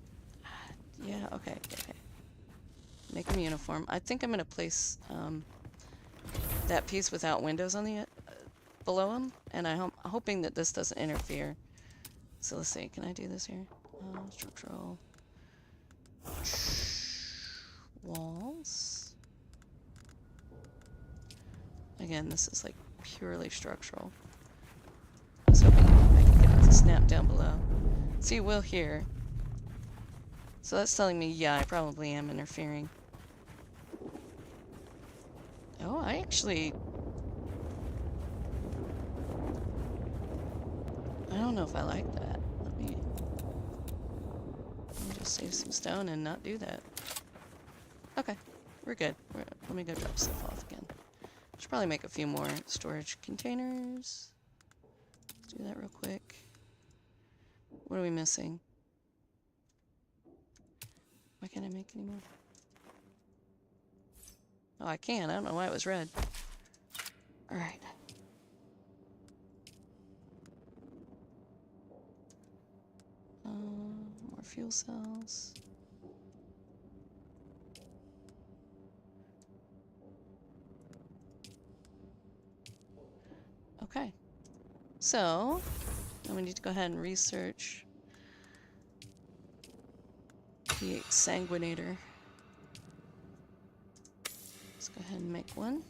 Yeah, okay, okay. Make them uniform. I think I'm gonna place that piece without windows on the below them, and I'm hoping that this doesn't interfere. So let's see, can I do this here? Structural walls. Again, this is like purely structural. I was hoping I could get it to snap down below. See, it will here. So that's telling me, yeah, I probably am interfering. Oh, I actually... I don't know if I like that. Let me just save some stone and not do that. Okay, we're good. Let me go drop stuff off again. Should probably make a few more storage containers. Let's do that real quick. What are we missing? Why can't I make any more? Oh, I can. I don't know why it was red. Alright. More fuel cells. Okay. So, now we need to go ahead and research the exsanguinator. Let's go ahead and make one.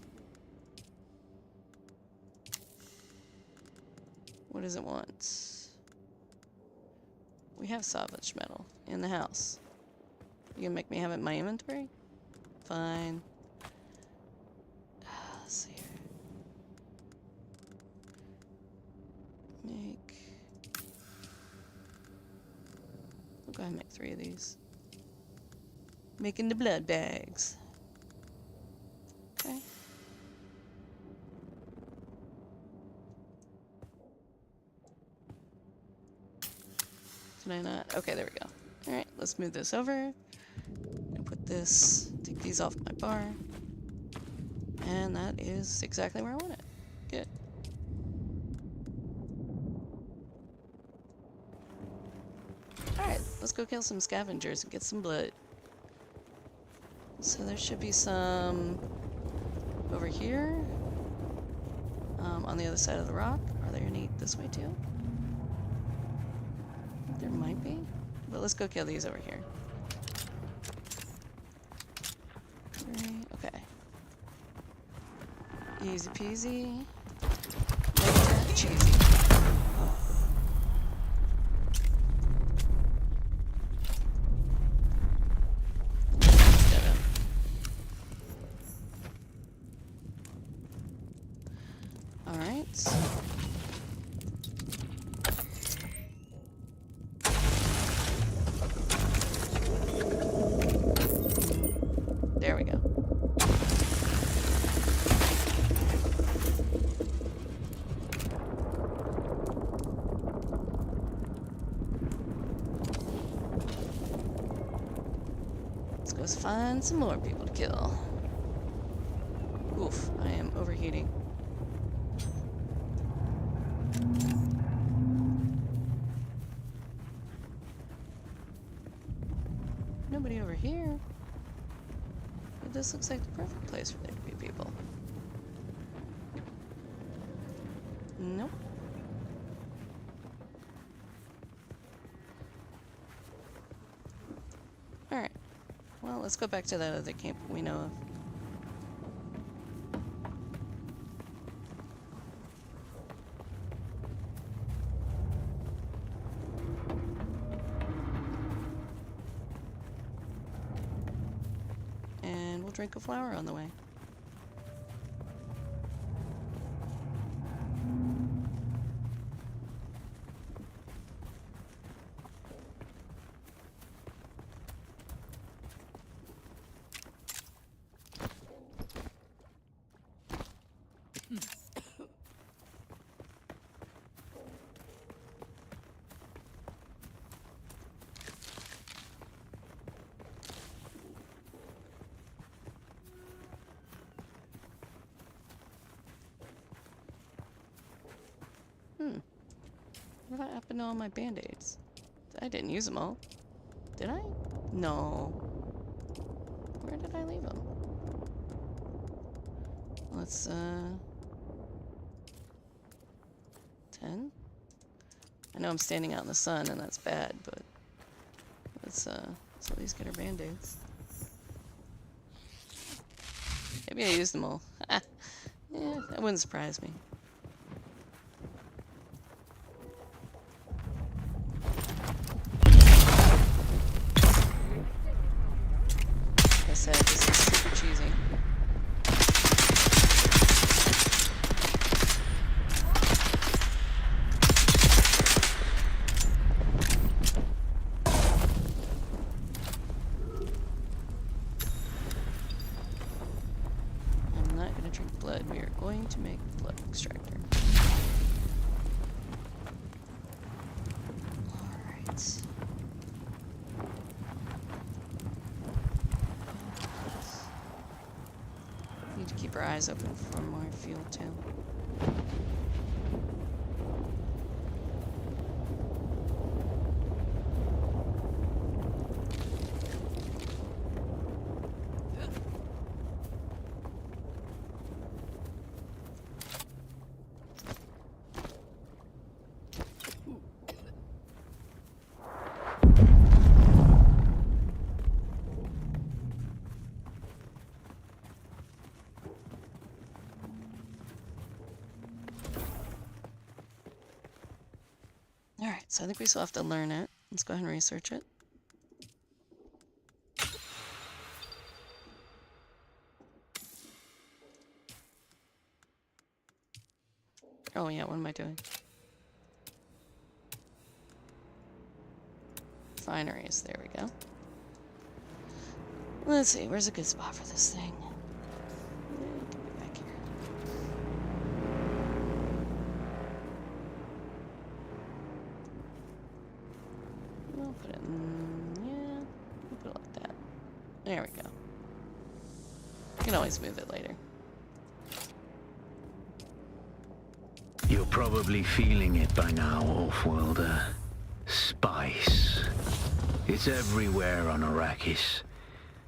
What does it want? We have salvaged metal in the house. You gonna make me have it in my inventory? Fine. Let's see here. Make go ahead and make 3 of these. Making the blood bags. Okay. Can I not? Okay, there we go. Alright, let's move this over. And put this, take these off my bar. And that is exactly where I want it. Good. Alright, let's go kill some scavengers and get some blood. So there should be some over here. On the other side of the rock. Are there any this way too? There might be. But let's go kill these over here. 3, okay. Easy peasy. Lemon cheesy. Alright. There we go. Let's go find some more people to kill. Oof, I am overheating. Nobody over here. But this looks like the perfect place for there to be people. Nope. Alright. Well, let's go back to that other camp we know of. And we'll drink a flower on the way. What happened to all my band-aids? I didn't use them all. Did I? No. Where did I leave them? Let's, 10? I know I'm standing out in the sun and that's bad, but let's at least get our band-aids. Maybe I used them all. Yeah, that wouldn't surprise me. Like I said, this is super cheesy. I'm not going to drink blood. We are going to make blood extractor. Alright. Need to keep our eyes open for more fuel too. Alright, so I think we still have to learn it. Let's go ahead and research it. Oh yeah, what am I doing? refineries. There we go. Let's see, where's a good spot for this thing? Get me back here. We'll put it in, yeah, we'll put it like that. There we go. You can always move it later. You're probably feeling it by now, Offworlder. Spice. It's everywhere on Arrakis.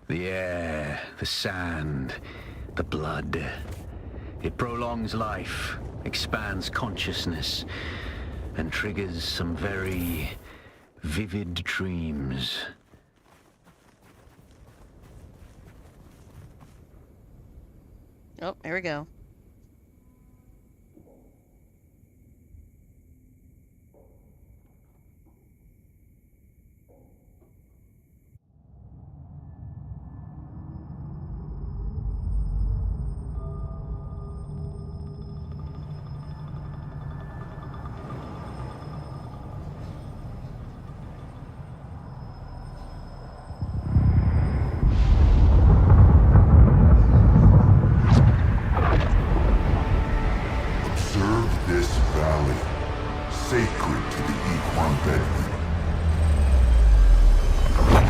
The air, the sand, the blood. It prolongs life, expands consciousness, and triggers some very vivid dreams. Oh, here we go. Sacred to the Equan Bedouin.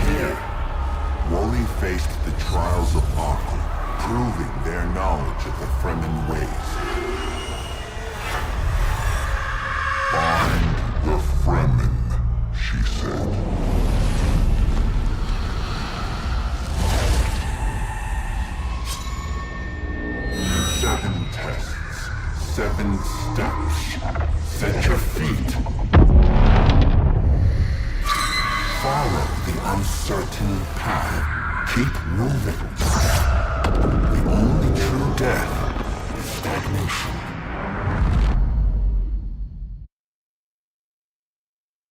Here, Wooly faced the trials of Aku, proving their knowledge of the Fremen ways. Find the Fremen, she said. Seven tests, 7 steps. Set your feet. Follow the uncertain path. Keep moving. The only true death is stagnation.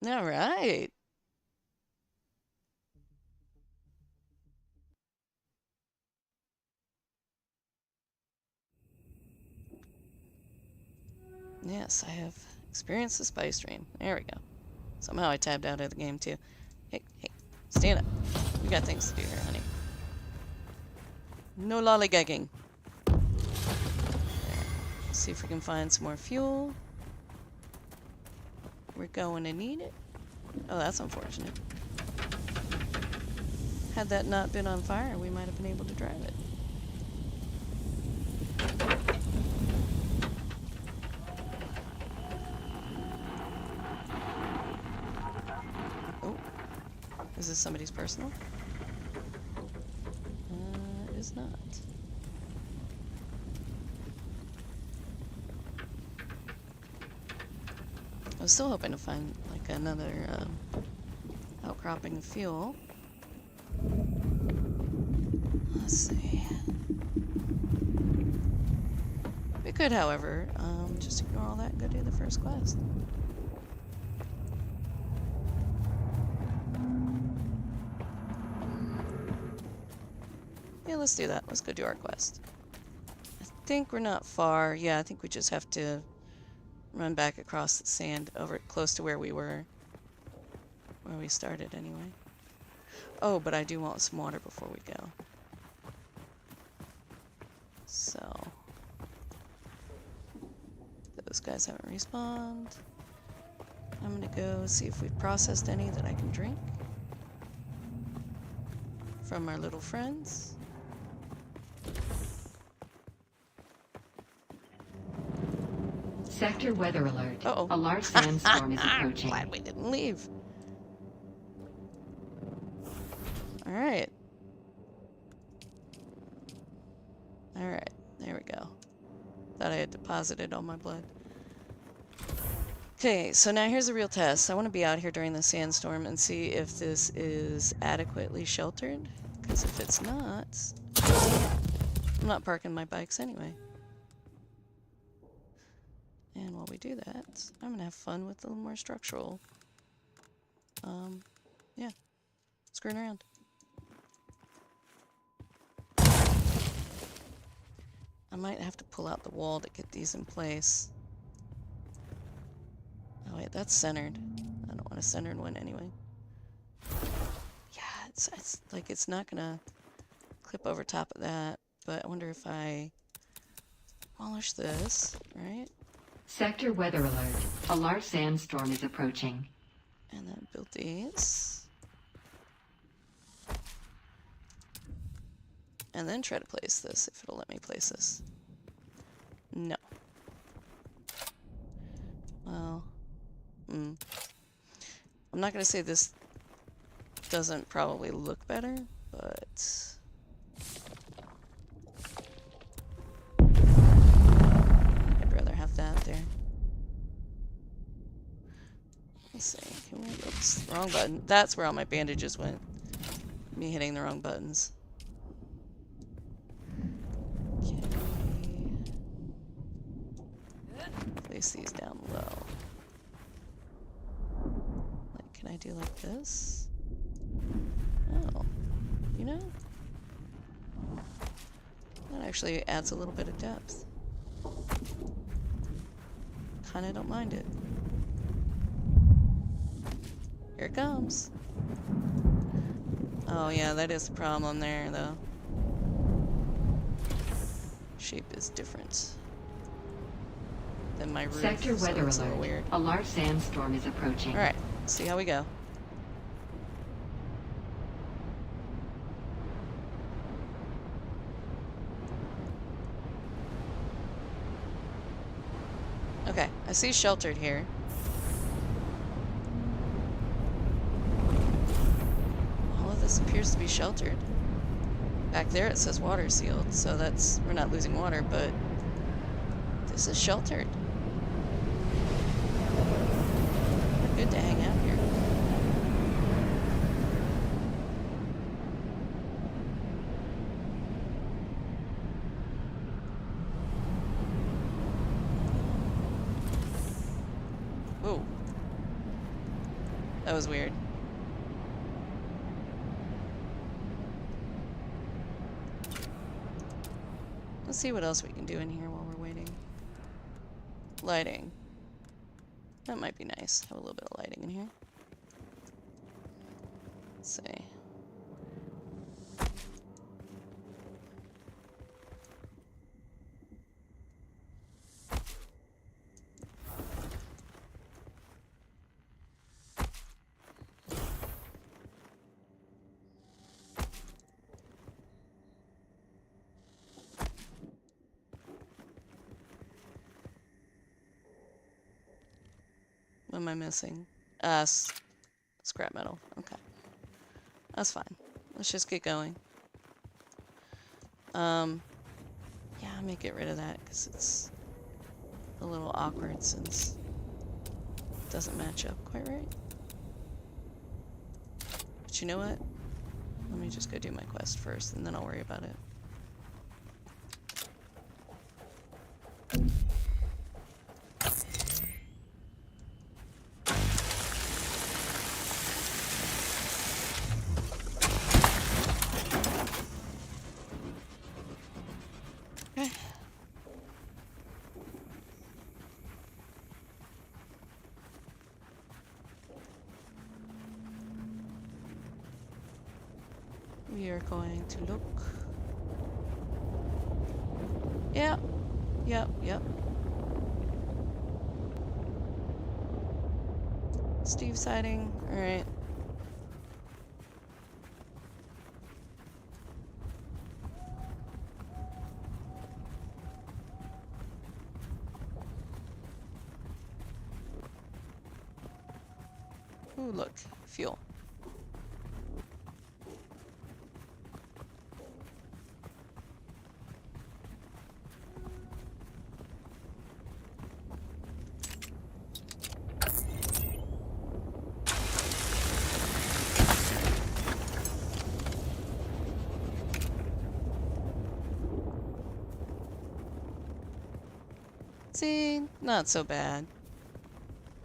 All right. Yes, I have experienced the spice dream. There we go. Somehow I tabbed out of the game too. Hey, hey, stand up. We got things to do here, honey. No lollygagging. There. Let's see if we can find some more fuel. We're going to need it. Oh, that's unfortunate. Had that not been on fire, we might have been able to drive it. Is this somebody's personal? It is not. I was still hoping to find like another outcropping of fuel. Let's see. We could, however, just ignore all that and go do the first quest. Yeah, let's do that. Let's go do our quest. I think we're not far. Yeah, I think we just have to run back across the sand over close to where we were. Where we started, anyway. Oh, but I do want some water before we go. So... those guys haven't respawned. I'm gonna go see if we've processed any that I can drink. From our little friends. Sector weather alert. Uh-oh. A large sandstorm is approaching. Glad we didn't leave. Alright. Alright, there we go. Thought I had deposited all my blood. Okay, so now here's a real test. I want to be out here during the sandstorm and see if this is adequately sheltered. Because if it's not, I'm not parking my bikes anyway. And while we do that, I'm going to have fun with a little more structural. Yeah, screwing around. I might have to pull out the wall to get these in place. Oh wait, that's centered. I don't want a centered one anyway. It's like it's not gonna clip over top of that, but I wonder if I demolish this, right? Sector weather alert. A large sandstorm is approaching. And then build these. And then try to place this, if it'll let me place this. No. Well, I'm not gonna say this doesn't probably look better, but I'd rather have that there. Let's see. Can we? Oops, wrong button. That's where all my bandages went. Me hitting the wrong buttons. Okay. Place these down low. Like, can I do like this? Oh, you know, that actually adds a little bit of depth. Kinda don't mind it. Here it comes. Oh yeah, that is the problem there, though. Shape is different than my roof, Sector so weather it's a little alert. weird. A large sandstorm is approaching. Alright, see how we go. Okay, I see sheltered here. All of this appears to be sheltered. Back there it says water sealed, so that's, we're not losing water, but this is sheltered. We're good to hang out here. Ooh. That was weird. Let's see what else we can do in here while we're waiting. Lighting. That might be nice. Have a little bit of lighting in here. Let's see. What am I missing? Scrap metal. Okay. That's fine. Let's just get going. Yeah, I may get rid of that because it's a little awkward since it doesn't match up quite right. But you know what? Let me just go do my quest first and then I'll worry about it. Okay. We are going to look. Yep. Steve sighting. Alright. Ooh, look. Fuel. See, not so bad.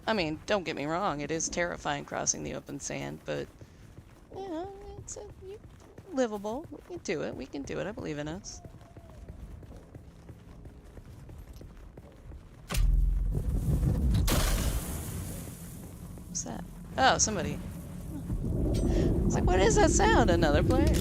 I mean, don't get me wrong, it is terrifying crossing the open sand, but, you know, it's livable. We can do it, I believe in us. What's that? Oh, somebody. It's like, what is that sound? Another player.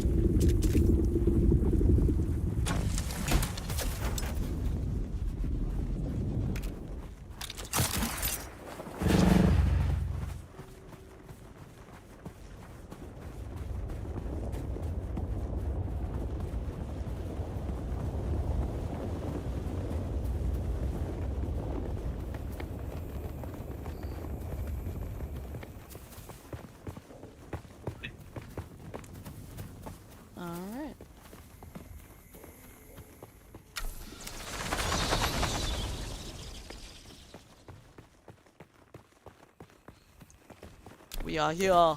Alright. We are here.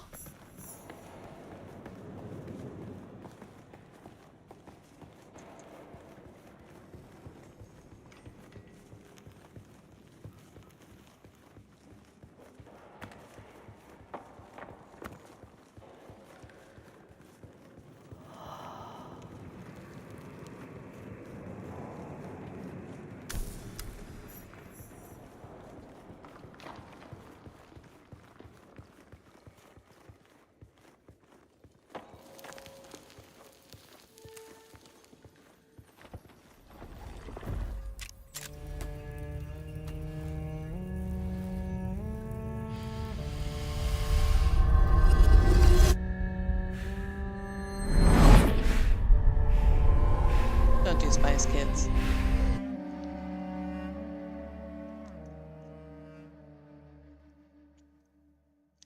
Don't do Spice Kids.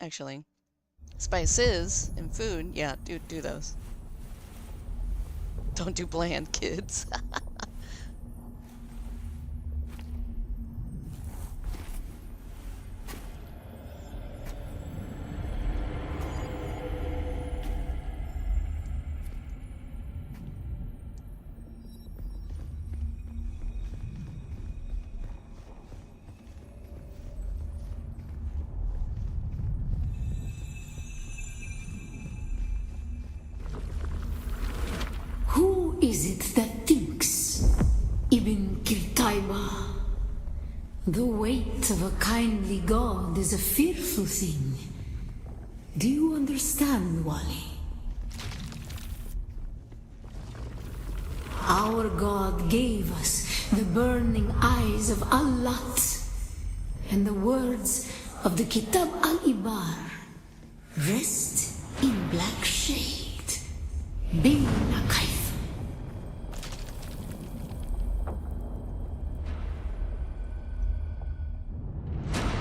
Actually, spices in food, yeah, do those. Don't do bland, kids. Who is it that thinks? Ibn Kirtaiba. The weight of a kindly god is a fearful thing. Do you understand, Wali? Our god gave us the burning eyes of Allat and the words of the Kitab al-Ibar. Rest in black shade. Bin Akaif.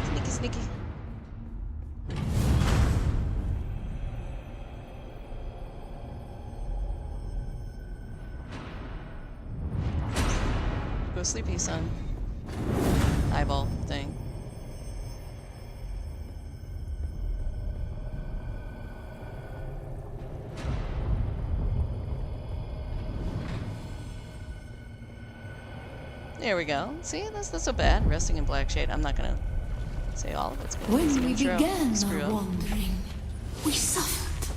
Sneaky, sneaky. Go sleepy, son. Eyeball thing. There we go. See, that's not so bad. Resting in black shade. I'm not gonna say all of it's good. When we began our wandering, we suffered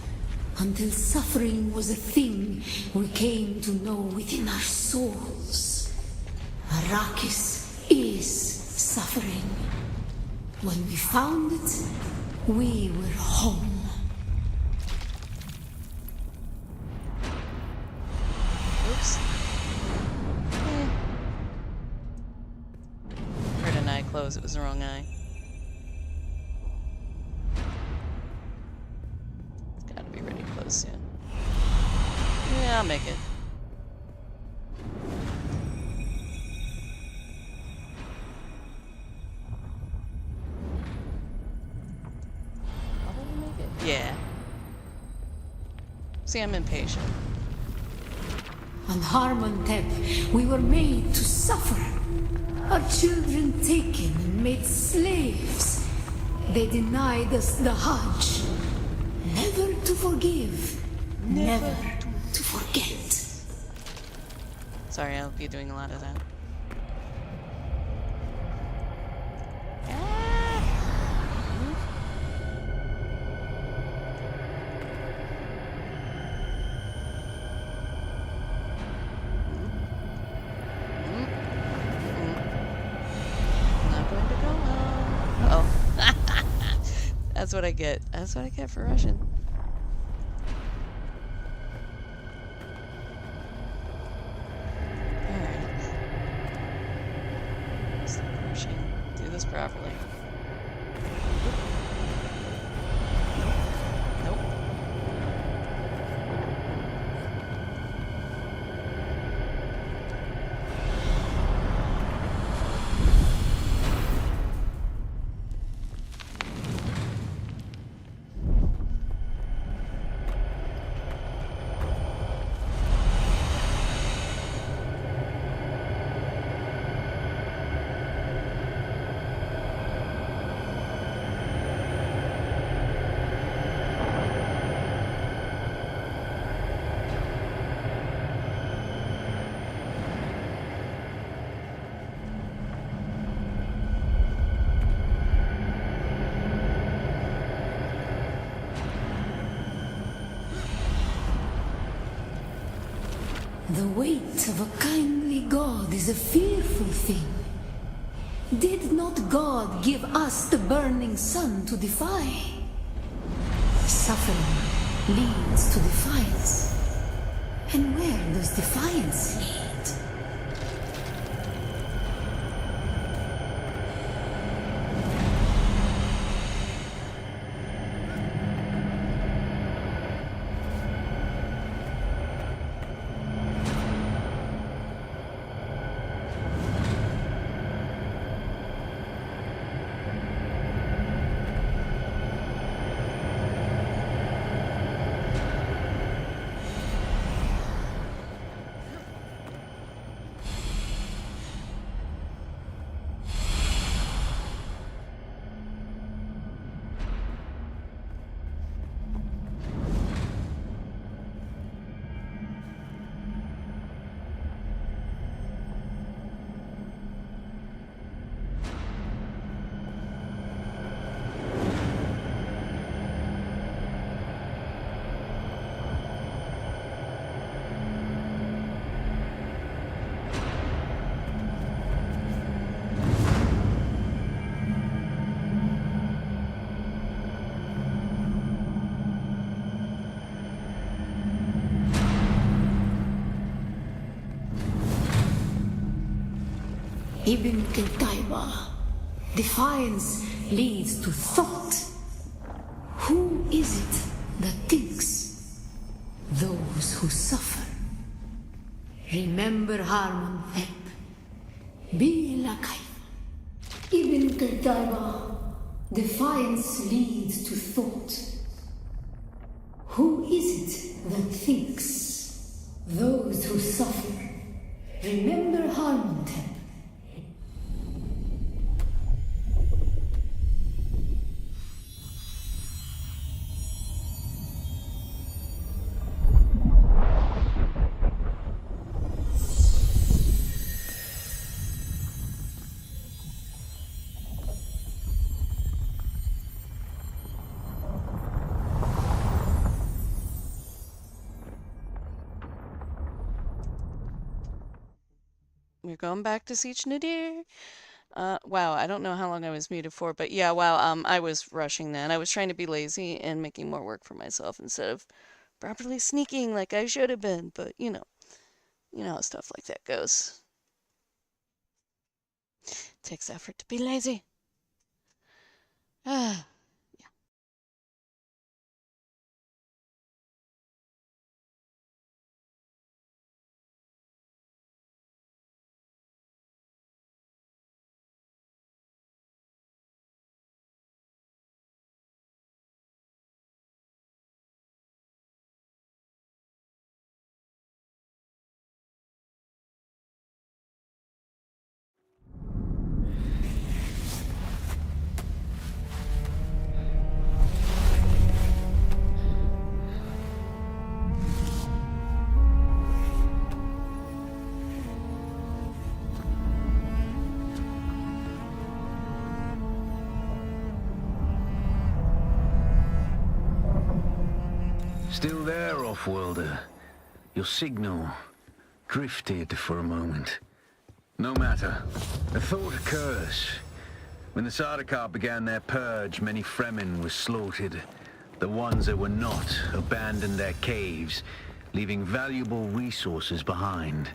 until suffering was a thing we came to know within our souls. Arrakis is suffering. When we found it, we were home. Oops. Heard an eye close. It was the wrong eye. It's gotta be ready to close soon. Yeah, I'll make it. Probably make it. Yeah. See, I'm impatient. On Harmontep, we were made to suffer. Our children taken and made slaves. They denied us the Hajj. Never to forgive. Never to forget. Sorry, I'll be doing a lot of that. Not going to go well. Oh. That's what I get. That's what I get for Russian. directions properly. Nope. The weight of a kindly God is a fearful thing. Did not God give us the burning sun to defy? Suffering leads to defiance. And where does defiance lead? Ibn Qutayba. Defiance leads to thought. Who is it that thinks? Those who suffer. Remember Harmon Thep. Be Lakai. Ibn Qutayba. Defiance leads to thought. Who is it that thinks? Those who suffer. Remember Harmon Thep. We're going back to Siege Nadir. Wow, I don't know how long I was muted for, but yeah, wow, I was rushing that. I was trying to be lazy and making more work for myself instead of properly sneaking like I should have been, but you know how stuff like that goes. Takes effort to be lazy. Ah. Still there, Offworlder? Your signal drifted for a moment. No matter. A thought occurs. When the Sardaukar began their purge, many Fremen were slaughtered. The ones that were not abandoned their caves, leaving valuable resources behind.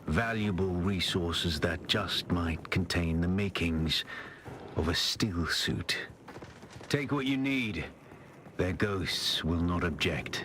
Valuable resources that just might contain the makings of a still suit. Take what you need. Their ghosts will not object.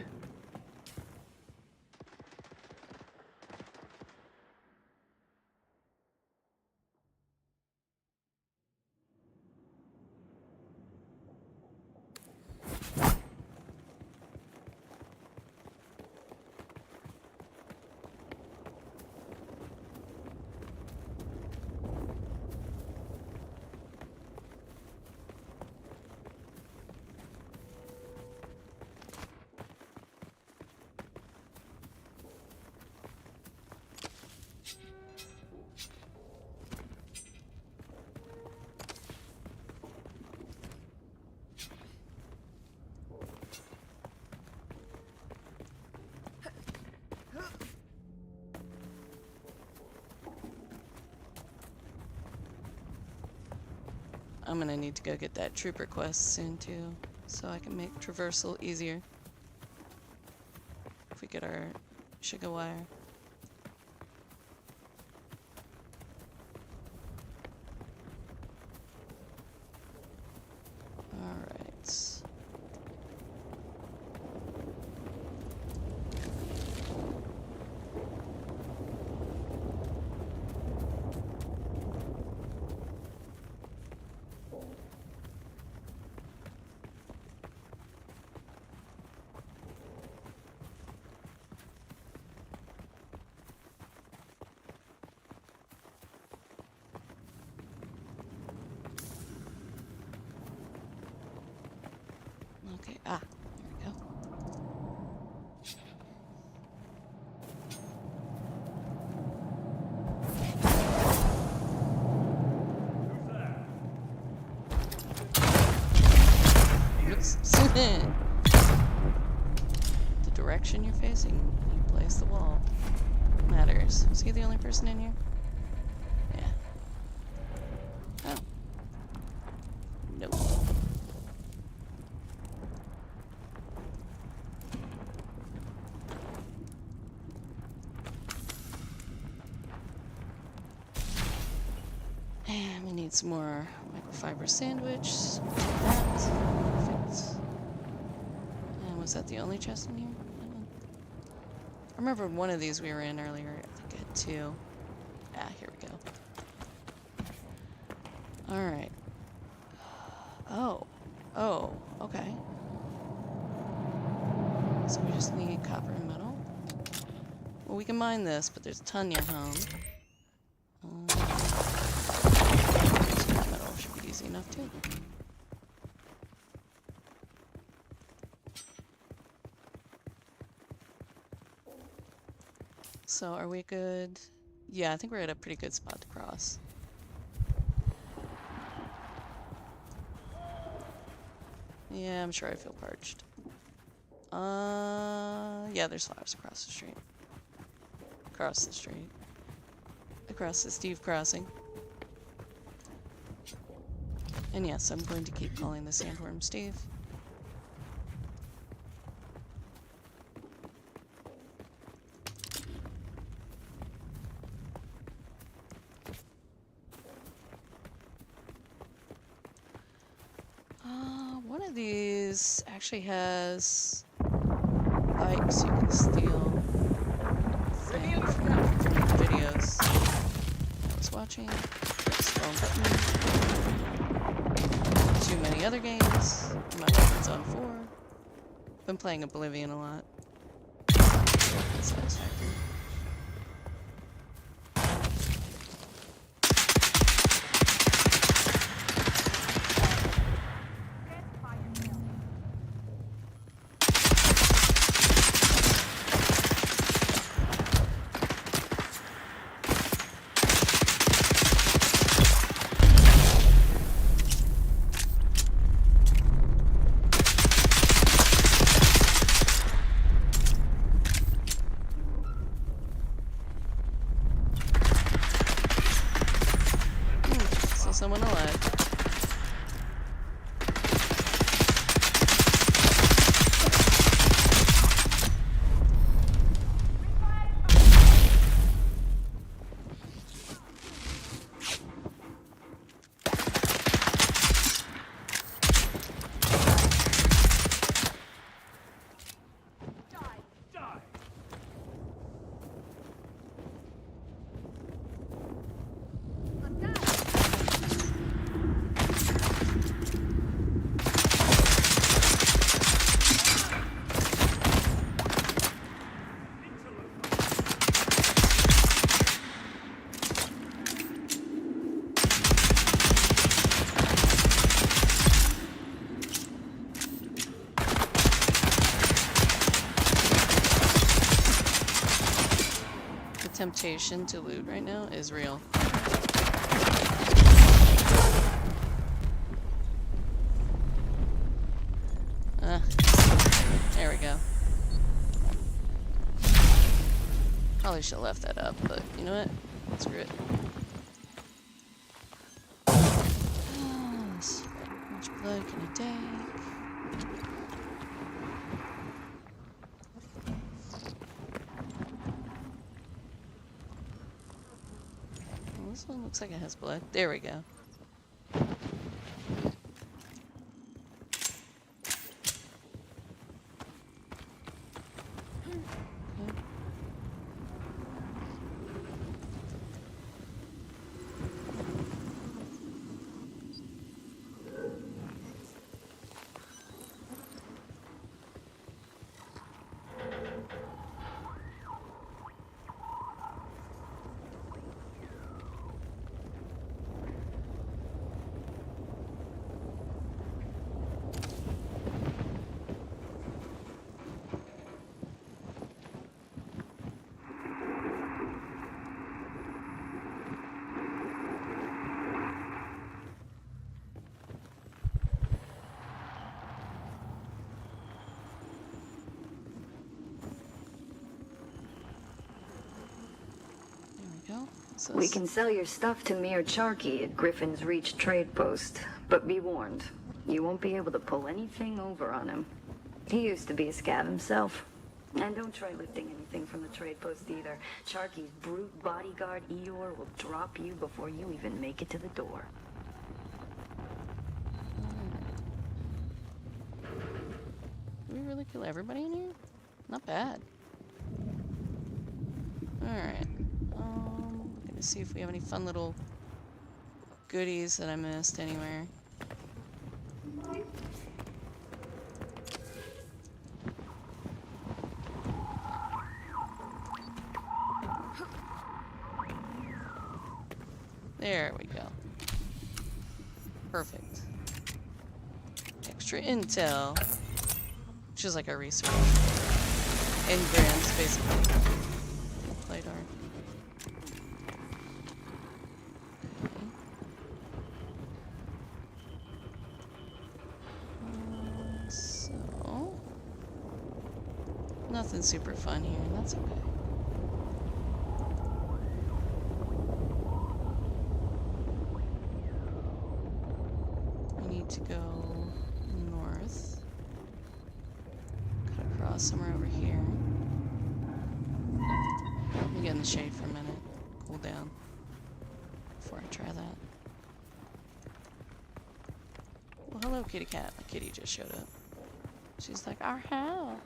I'm gonna need to go get that trooper quest soon too, so I can make traversal easier. If we get our sugar wire. Alright. Okay, there we go. Oops. The direction you're facing when you place the wall matters. Is he the only person in here? Yeah. Oh. Nope. And we need some more microfiber sandwich. That. Perfect. And was that the only chest in here? I remember one of these we were in earlier. I think I had two. Here we go. Alright. Oh, okay. So we just need copper and metal. Well, we can mine this, but there's Tanya home. Metal should be easy enough too. So are we good? Yeah, I think we're at a pretty good spot to cross. Yeah, I'm sure I feel parched. Yeah, there's flowers across the street. Across the street. Across the Steve crossing. And yes, I'm going to keep calling the sandworm Steve. One of these actually has bikes you can steal. From the videos I was watching. Press wrong button. Too many other games. My weapon's on 4. Been playing Oblivion a lot. That's satisfactory. temptation to loot right now is real. There we go. Probably should have left that up, but you know what? Screw it. How much blood can I take? Well, this one looks like it has blood. There we go. So We can sell your stuff to Mir Charky at Griffin's Reach trade post, but be warned, you won't be able to pull anything over on him. He used to be a scav himself. And don't try lifting anything from the trade post either. Charky's brute bodyguard Eeyore will drop you before you even make it to the door. Did we really kill everybody in here? Not bad. Alright. Gonna see if we have any fun little goodies that I missed anywhere. There we go. Perfect. Extra intel. Which is like a research. Engrams, basically. LiDAR. So... nothing super fun here, that's okay. We need to go north. Cut across somewhere over here. Let me get in the shade for a minute. Cool down. Before I try that. Well, hello, kitty cat. My kitty just showed up. She's like, our house.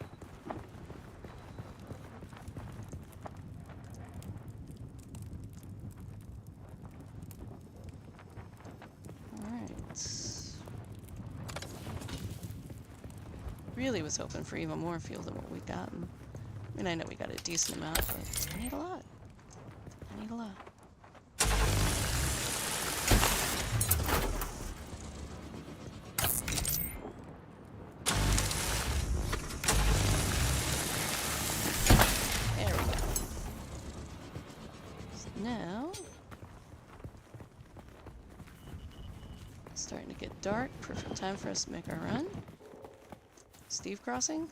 Really was hoping for even more fuel than what we gotten. I mean, I know we got a decent amount, but I need a lot. I need a lot. There we go. So now, it's starting to get dark. Perfect time for us to make our run. Steve crossing?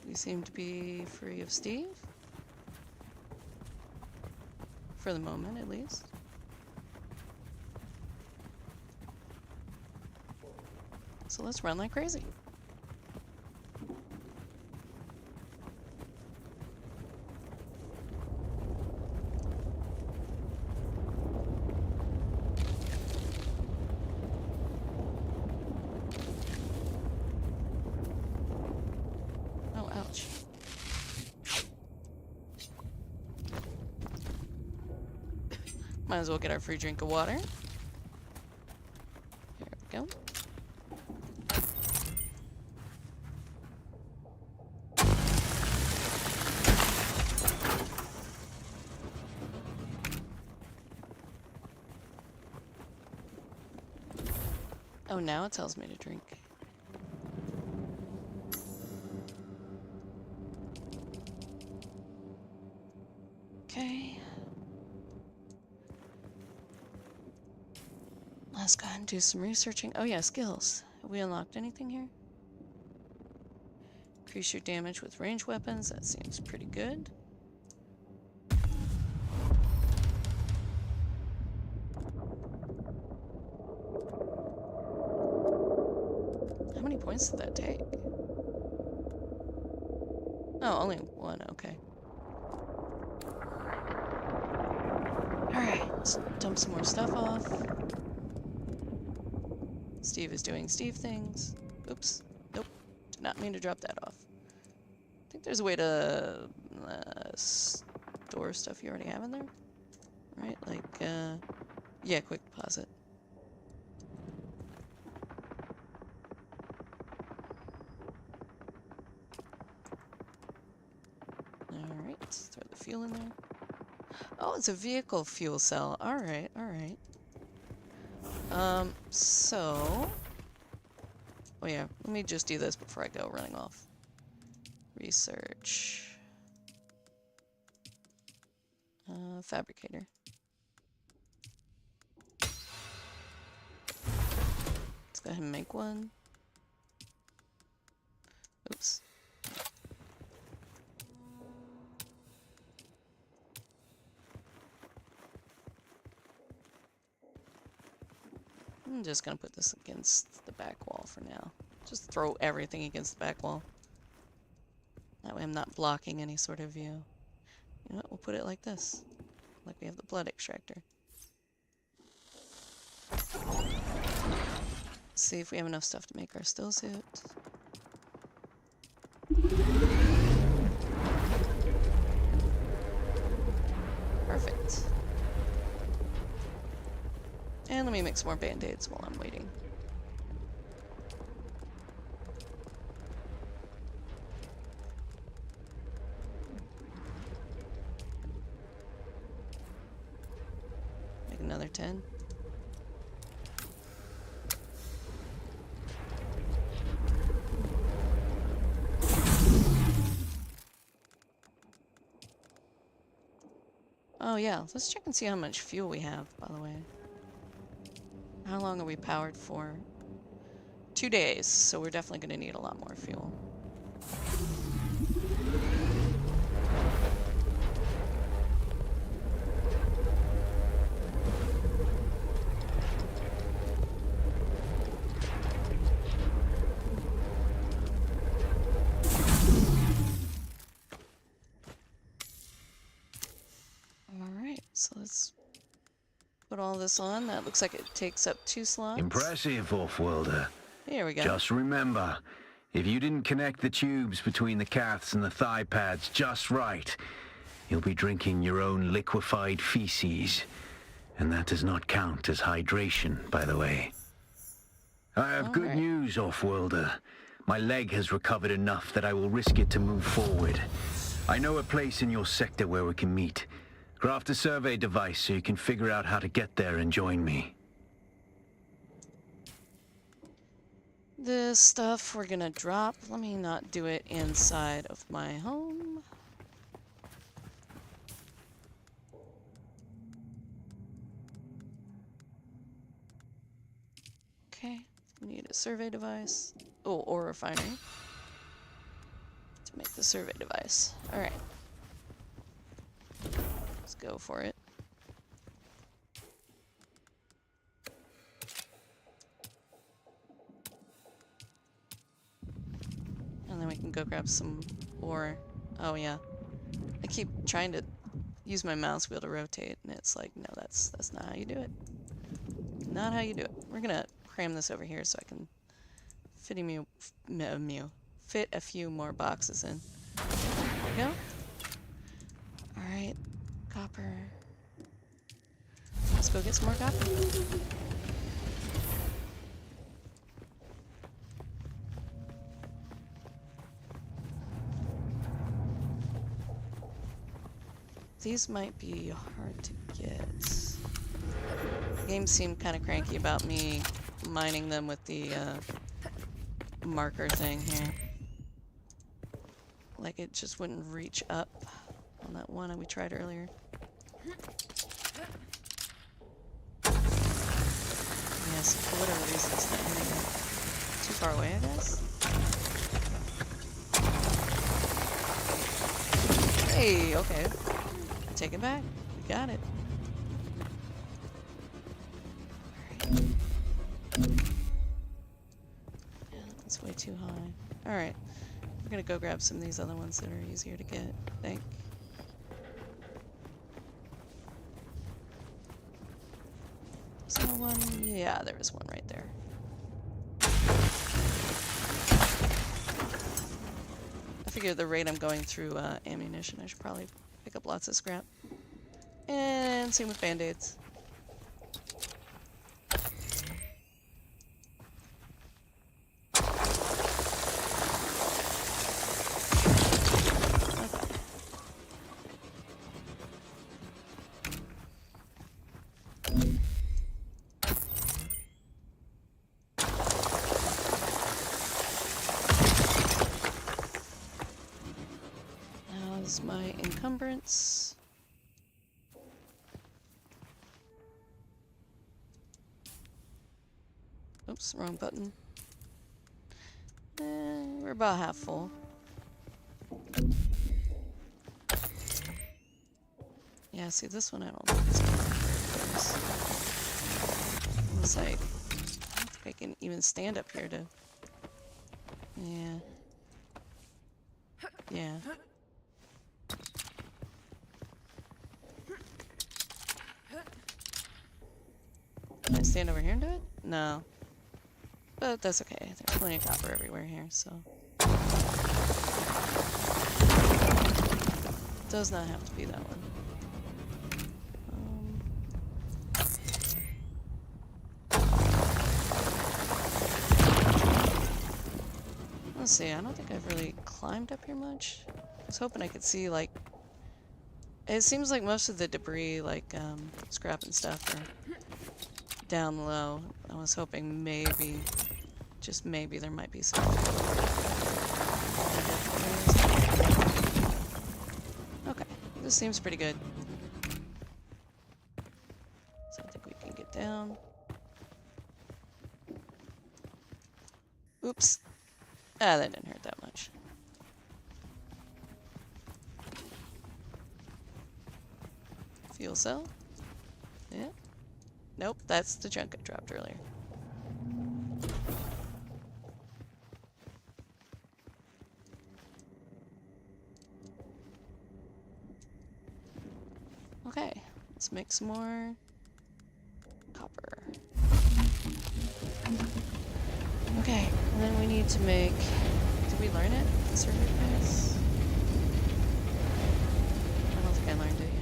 We seem to be free of Steve. For the moment, at least. So let's run like crazy. Might as well get our free drink of water. There we go. Oh, now it tells me to drink. Okay. Let's go ahead and do some researching. Oh yeah, skills. Have we unlocked anything here? Increase your damage with ranged weapons. That seems pretty good. How many points did that take? Oh, only one. Okay. Alright, let's dump some more stuff off. Steve is doing Steve things. Oops. Nope. Did not mean to drop that off. I think there's a way to store stuff you already have in there. Right? Like, yeah, quick deposit. Alright, throw the fuel in there. Oh, it's a vehicle fuel cell. Alright, alright. So... Oh yeah, let me just do this before I go running off. Research. Fabricator. Let's go ahead and make one. Oops. I'm just gonna put this against the back wall for now. Just throw everything against the back wall. That way I'm not blocking any sort of view. You know what? We'll put it like this. Like we have the blood extractor. See if we have enough stuff to make our still suit. Perfect. And let me make some more band-aids while I'm waiting. Make another 10. Oh yeah, let's check and see how much fuel we have, by the way. How long are we powered for? 2 days, so we're definitely going to need a lot more fuel. Alright, so let's put all this on. That looks like it takes up 2 slots. Impressive, Off-worlder. Here we go. Just remember, if you didn't connect the tubes between the caths and the thigh pads just right, you'll be drinking your own liquefied feces. And that does not count as hydration, by the way. I have good news, Off-worlder. My leg has recovered enough that I will risk it to move forward. I know a place in your sector where we can meet. Craft a survey device so you can figure out how to get there and join me. This stuff we're gonna drop. Let me not do it inside of my home. Okay, we need a survey device. Oh, or a refinery. To make the survey device. Alright. Let's go for it. And then we can go grab some ore. Oh yeah. I keep trying to use my mouse wheel to rotate, and it's like, no, that's not how you do it. Not how you do it. We're gonna cram this over here so I can fit a few more boxes in. There we go. Alright. Copper. Let's go get some more copper. These might be hard to get. The game seemed kind of cranky about me mining them with the marker thing here. Like it just wouldn't reach up. on that one we tried earlier. Yes, for whatever reason, it's not hitting it. Too far away, I guess? Hey, okay. Take it back. We got it. Yeah, that's way too high. Alright. We're gonna go grab some of these other ones that are easier to get, I think. Is there one? Yeah, there was one right there. I figure at the rate I'm going through ammunition, I should probably pick up lots of scrap. And same with band-aids. My encumbrance. Oops, wrong button. We're about half full. Yeah, see this one I don't think is going unless I don't think I can even stand up here to. Yeah. Yeah. Can I stand over here and do it? No. But that's okay. There's plenty of copper everywhere here, so. Does not have to be that one. Let's see, I don't think I've really climbed up here much. I was hoping I could see, like... It seems like most of the debris, like, scrap and stuff, are down low. I was hoping maybe, just maybe, there might be some. Okay, this seems pretty good. So I think we can get down. Oops. Ah, that didn't hurt that much. Fuel cell? Yeah. Nope, that's the junk I dropped earlier. Okay, let's make some more copper. Okay, and then we need to make... Did we learn it? Survey pass? I don't think I learned it yet.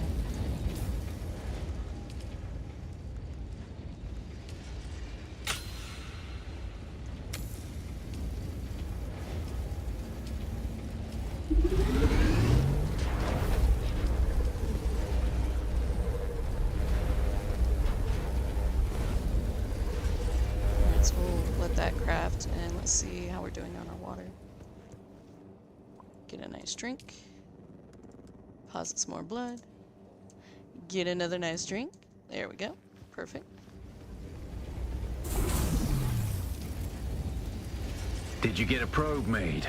Alright, so we'll let that craft and let's see how we're doing on our water. Get a nice drink. Deposit some more blood. Get another nice drink. There we go. Perfect. Did you get a probe made?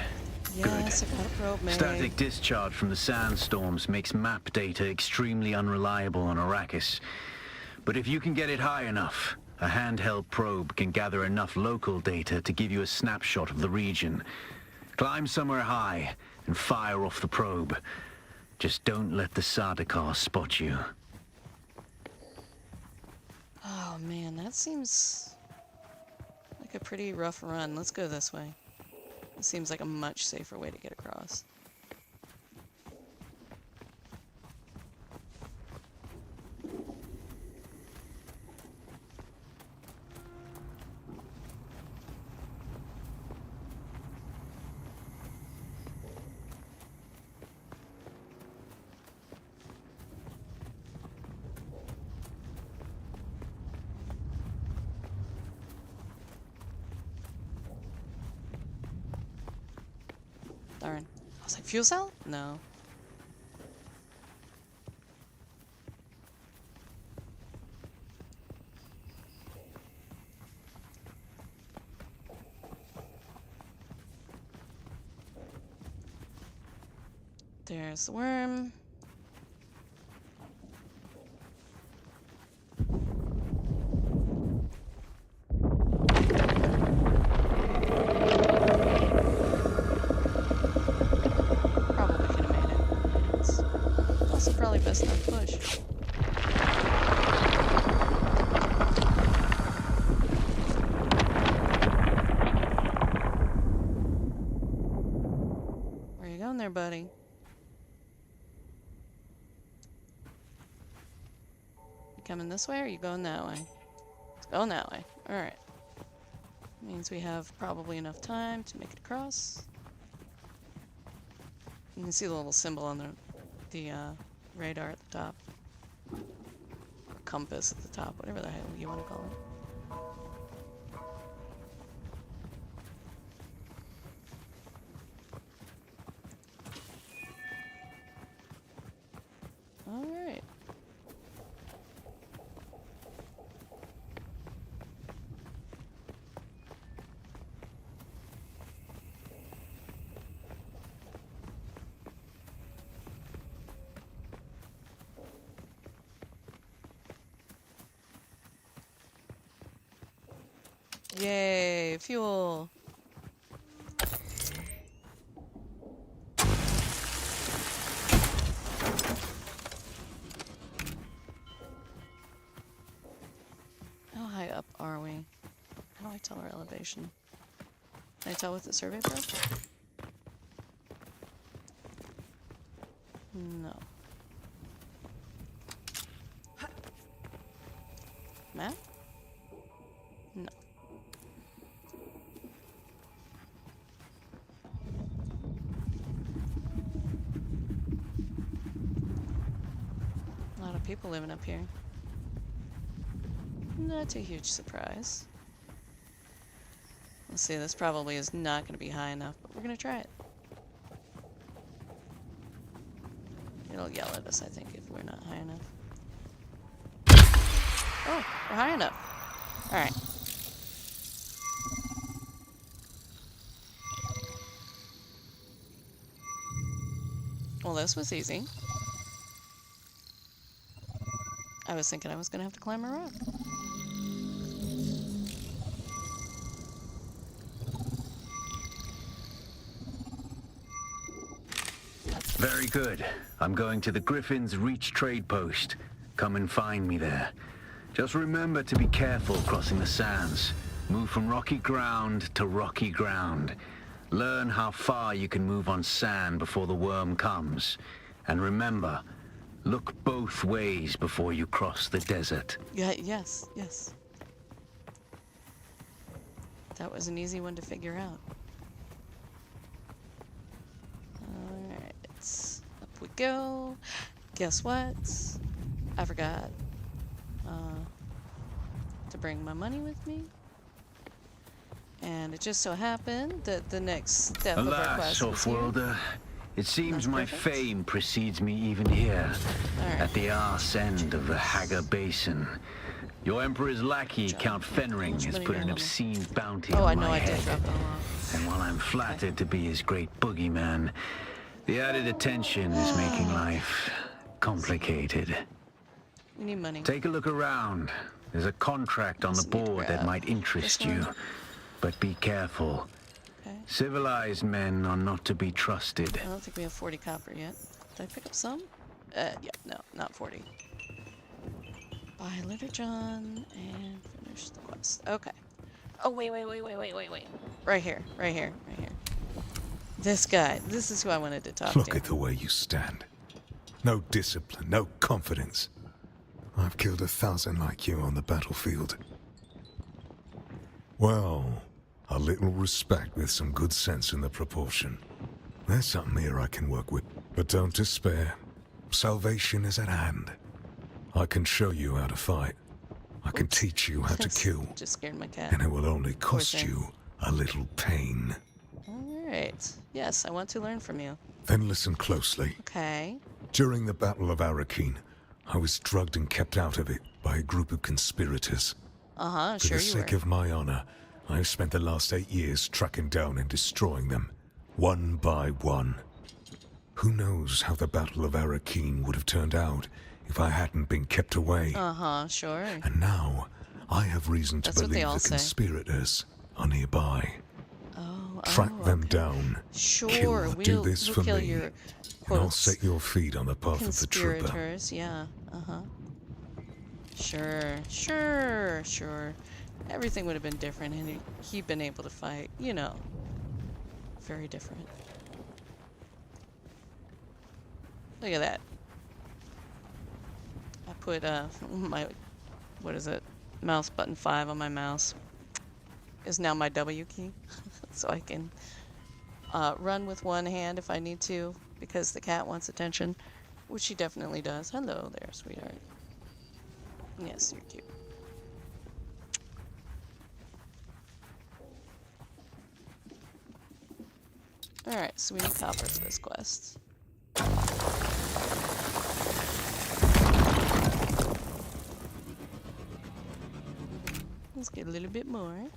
Yes, Good. I got a probe made. Static discharge from the sandstorms makes map data extremely unreliable on Arrakis. But if you can get it high enough, a handheld probe can gather enough local data to give you a snapshot of the region. Climb somewhere high and fire off the probe. Just don't let the Sardaukar spot you. Oh man, that seems like a pretty rough run. Let's go this way. It seems like a much safer way to get across. Darn. I was like, fuel cell? No. There's the worm. Probably could have made it. It's also probably best not to push. Where you going there, buddy? You coming this way or are you going that way? It's going that way. Alright. Means we have probably enough time to make it across. You can see the little symbol on the radar at the top. Or compass at the top, whatever the hell you want to call it. Alright. Yay, fuel. How high up are we? How do I tell our elevation? Can I tell with the survey probe? No. Map? No. A lot of people living up here. Not a huge surprise. Let's see, this probably is not going to be high enough, but we're going to try it. It'll yell at us, I think, if we're not high enough. Oh, we're high enough. Alright. Well, this was easy. I was thinking I was going to have to climb a rock. Very good. I'm going to the Griffin's Reach trade post. Come and find me there. Just remember to be careful crossing the sands. Move from rocky ground to rocky ground. Learn how far you can move on sand before the worm comes. And remember, look both ways before you cross the desert. Yeah, yes, yes. That was an easy one to figure out. Alright, up we go. Guess what? I forgot to bring my money with me. And it just so happened that the next step of our Alas, quest was here. Offworlder, it seems That's my perfect. fame precedes me even here, Alright. at the arse end of the Haga Basin. Your Emperor's lackey, Count Fenring, has put an obscene bounty Oh, I on know my I did head. drop it all off. And while I'm flattered to be his great boogeyman, the added attention is making life complicated. We need money. Take a look around. There's a contract on the Just need to board that grab might interest this you. one. But be careful. Okay. Civilized men are not to be trusted. I don't think we have 40 copper yet. Did I pick up some? Yeah, no, not 40. Buy Litter John and finish the quest. Okay. Oh, wait. Right here. This guy. This is who I wanted to talk to. Look at the way you stand. No discipline, no confidence. I've killed 1,000 like you on the battlefield. Well, a little respect with some good sense in the proportion. There's something here I can work with. But don't despair. Salvation is at hand. I can show you how to fight. I can teach you how to kill. Just scared my cat. And it will only cost thing. you a little pain. Alright. Yes, I want to learn from you. Then listen closely. Okay. During the Battle of Arakeen, I was drugged and kept out of it by a group of conspirators. Uh-huh, For sure the you sake were. of my honor, I have spent the last 8 years tracking down and destroying them, one by one. Who knows how the Battle of Arakeen would have turned out if I hadn't been kept away. Uh-huh, sure. And now, I have reason to That's what they believe all the say. conspirators are nearby. Oh, Track them okay. down. Sure, Do this we'll for kill me, your, and I'll quotes, set your feet on the path of the trooper. conspirators. Yeah, uh-huh. Sure. Everything would have been different and he'd been able to fight, you know. Very different. Look at that. I put my, what is it, mouse button 5 on my mouse. Is now my W key. So I can run with one hand if I need to, because the cat wants attention, which she definitely does. Hello there, sweetheart. Yes, you're cute. Alright, so we need copper for this quest. Let's get a little bit more.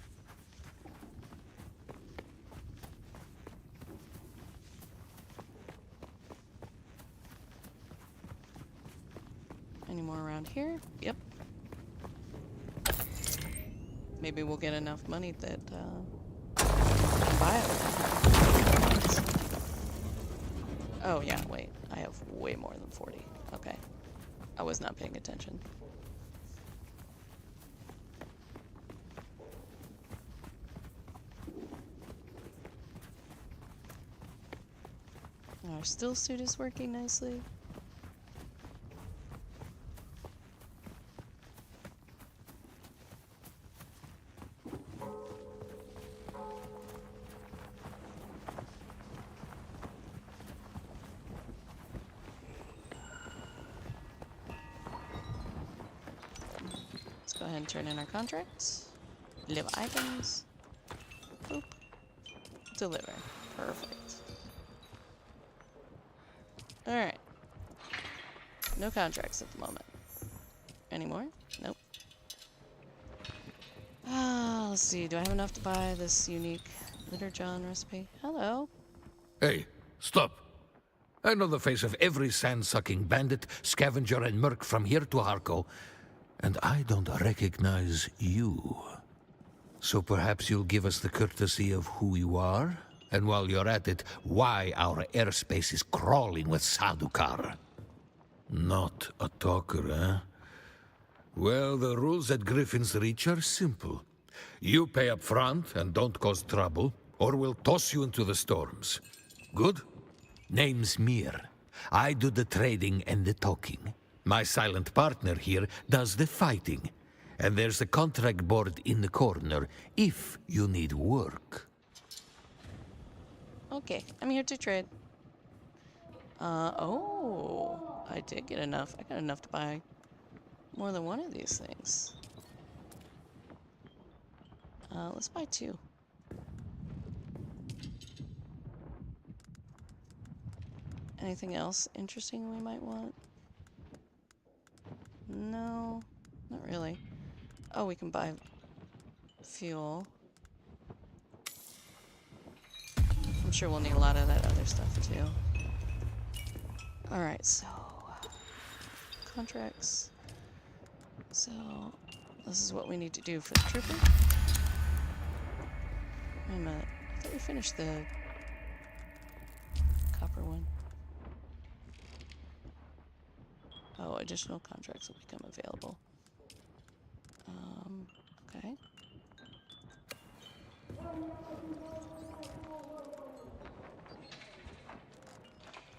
Any more around here? Yep. Maybe we'll get enough money that we can buy it. Oh yeah, wait. I have way more than 40. Okay. I was not paying attention. Our still suit is working nicely. Let's go ahead and turn in our contracts. Live items. Boop. Deliver. Perfect. Alright. No contracts at the moment. Any more? Nope. Let's see. Do I have enough to buy this unique Litter John recipe? Hello. Hey, stop. I know the face of every sand-sucking bandit, scavenger, and merc from here to Harko, and I don't recognize you. So perhaps you'll give us the courtesy of who you are? And while you're at it, why our airspace is crawling with Sadukar. Not a talker, eh? Well, the rules at Griffin's Reach are simple. You pay up front and don't cause trouble, or we'll toss you into the storms. Good? Name's Mir. I do the trading and the talking. My silent partner here does the fighting. And there's the contract board in the corner, if you need work. Okay, I'm here to trade. Oh, I did get enough. I got enough to buy more than one of these things. Let's buy 2. Anything else interesting we might want? No, not really. Oh, we can buy fuel. I'm sure we'll need a lot of that other stuff too. Alright, so contracts. So this is what we need to do for the trooper. Wait a minute. I thought we finished the copper one. Oh, additional contracts will become available. Okay.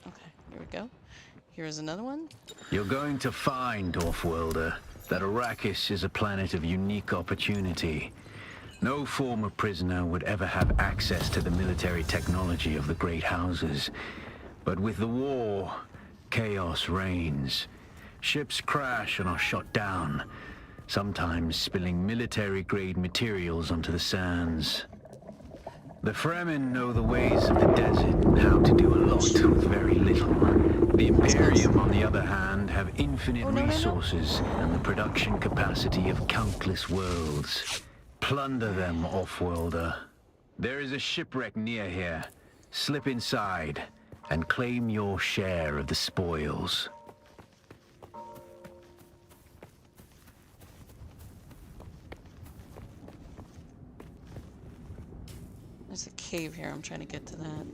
Okay, here we go. Here's another one. You're going to find, Offworlder, that Arrakis is a planet of unique opportunity. No former prisoner would ever have access to the military technology of the Great Houses. But with the war, chaos reigns. Ships crash and are shot down, sometimes spilling military-grade materials onto the sands. The Fremen know the ways of the desert and how to do a lot with very little. The Imperium, on the other hand, have infinite resources and the production capacity of countless worlds. Plunder them, Offworlder. There is a shipwreck near here. Slip inside. and claim your share of the spoils. There's a cave here. I'm trying to get to that.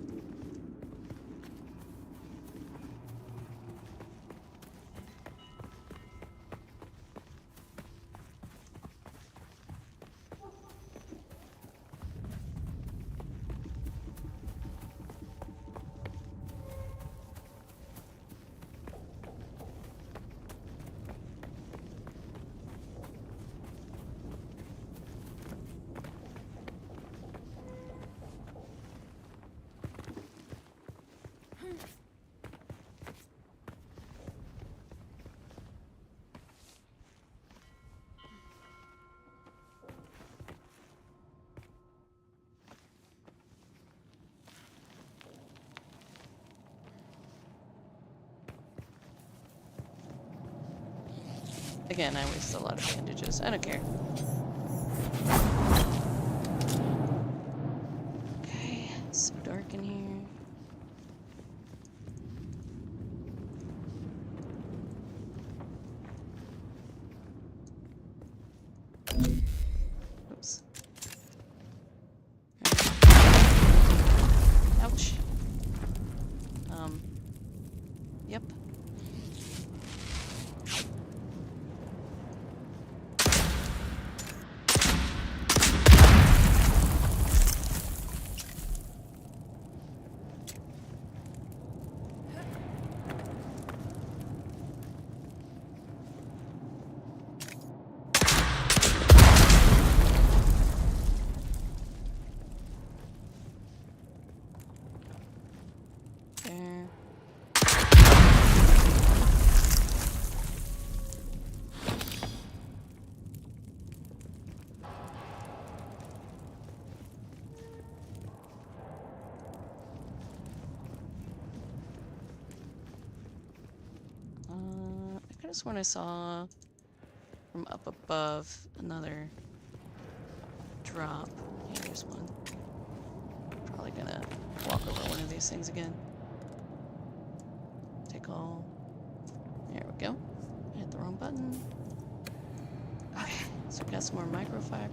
Again, I waste a lot of bandages. I don't care. Okay, it's so dark in here. Oops. Ouch. Yep. There. I could have sworn I saw from up above another drop. Here's one. Probably gonna walk over one of these things again. Take all. There we go. I hit the wrong button. Okay, so we got some more microfiber.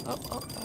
Oh, oh, oh.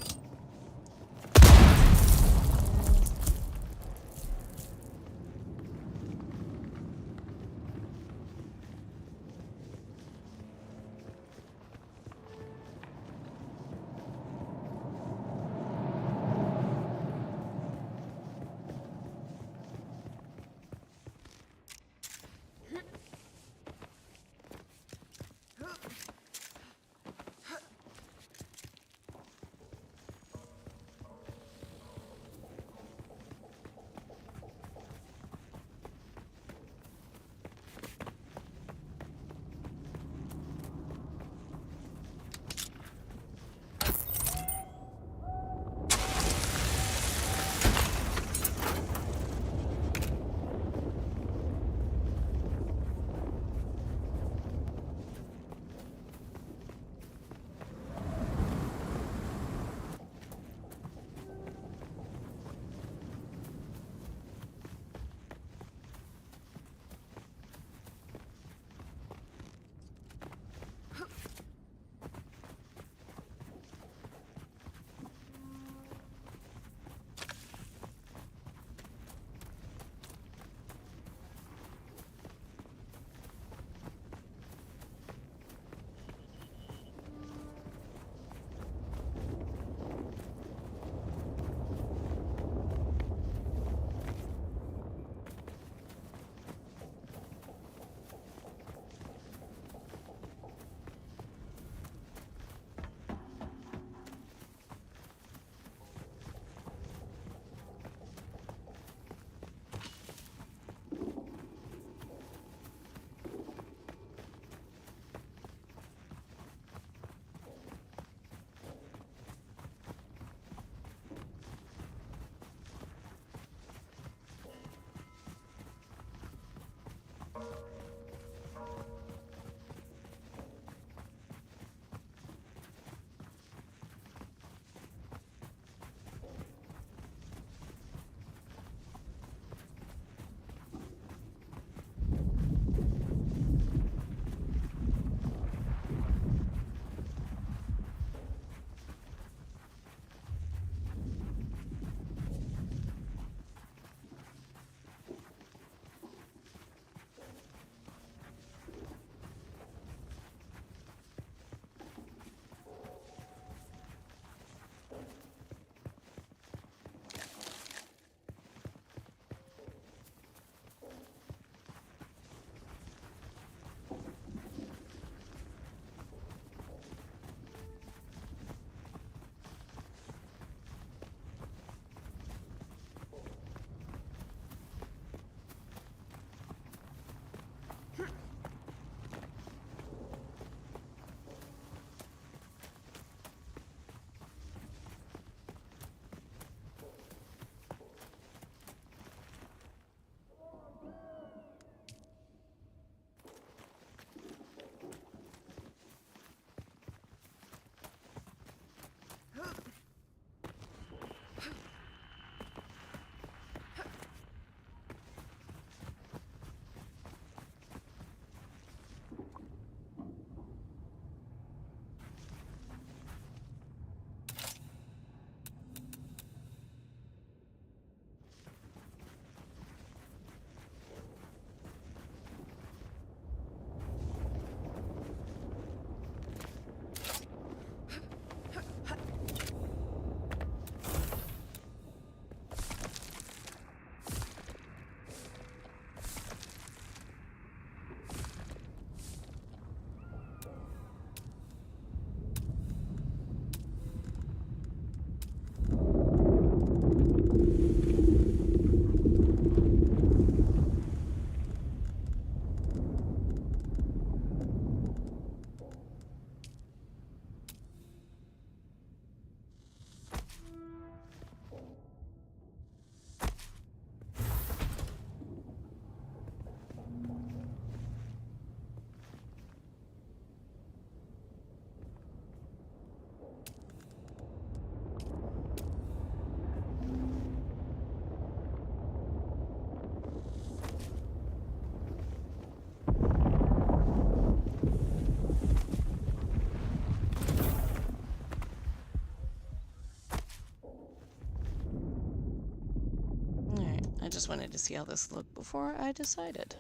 just wanted to see how this looked before I decided.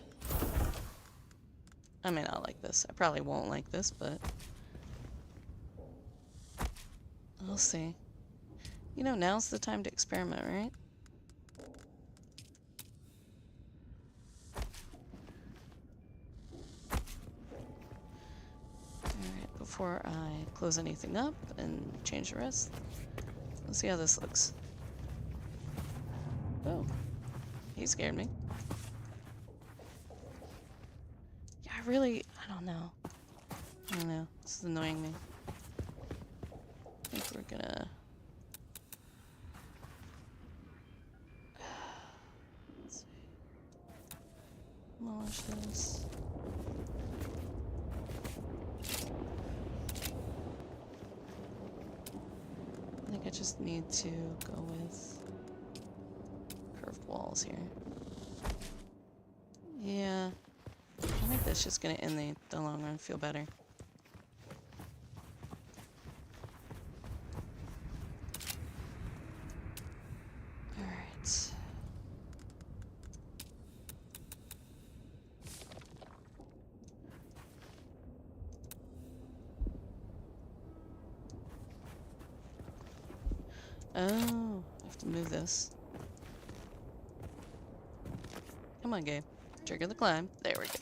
I may not like this. I probably won't like this, but we'll see. You know, now's the time to experiment, right? Alright, before I close anything up and change the rest, let's see how this looks. Oh, he scared me. Yeah, I don't know. I don't know. This is annoying me. I think we're gonna... Let's see. Demolish this. I think I just need to go with curved walls here. Yeah. I think that's just gonna in the long run feel better. Alright. Oh, I have to move this. Come on, game. Trigger the climb. There we go.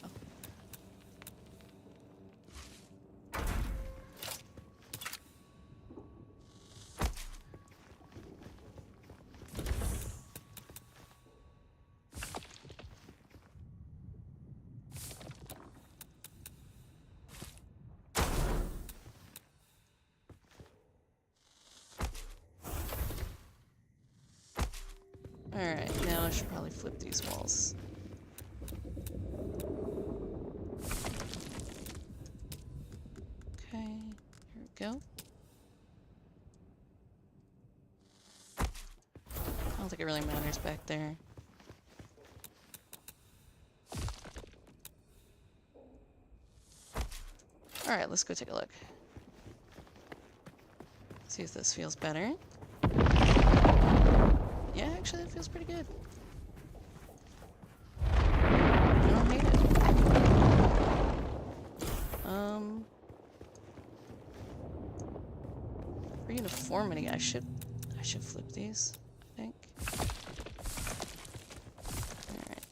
Alright, now I should probably flip these walls. Okay, here we go. I don't think it really matters back there. Alright, let's go take a look. See if this feels better. Yeah, actually, that feels pretty good. I don't hate it. For uniformity, I should flip these, I think. Alright.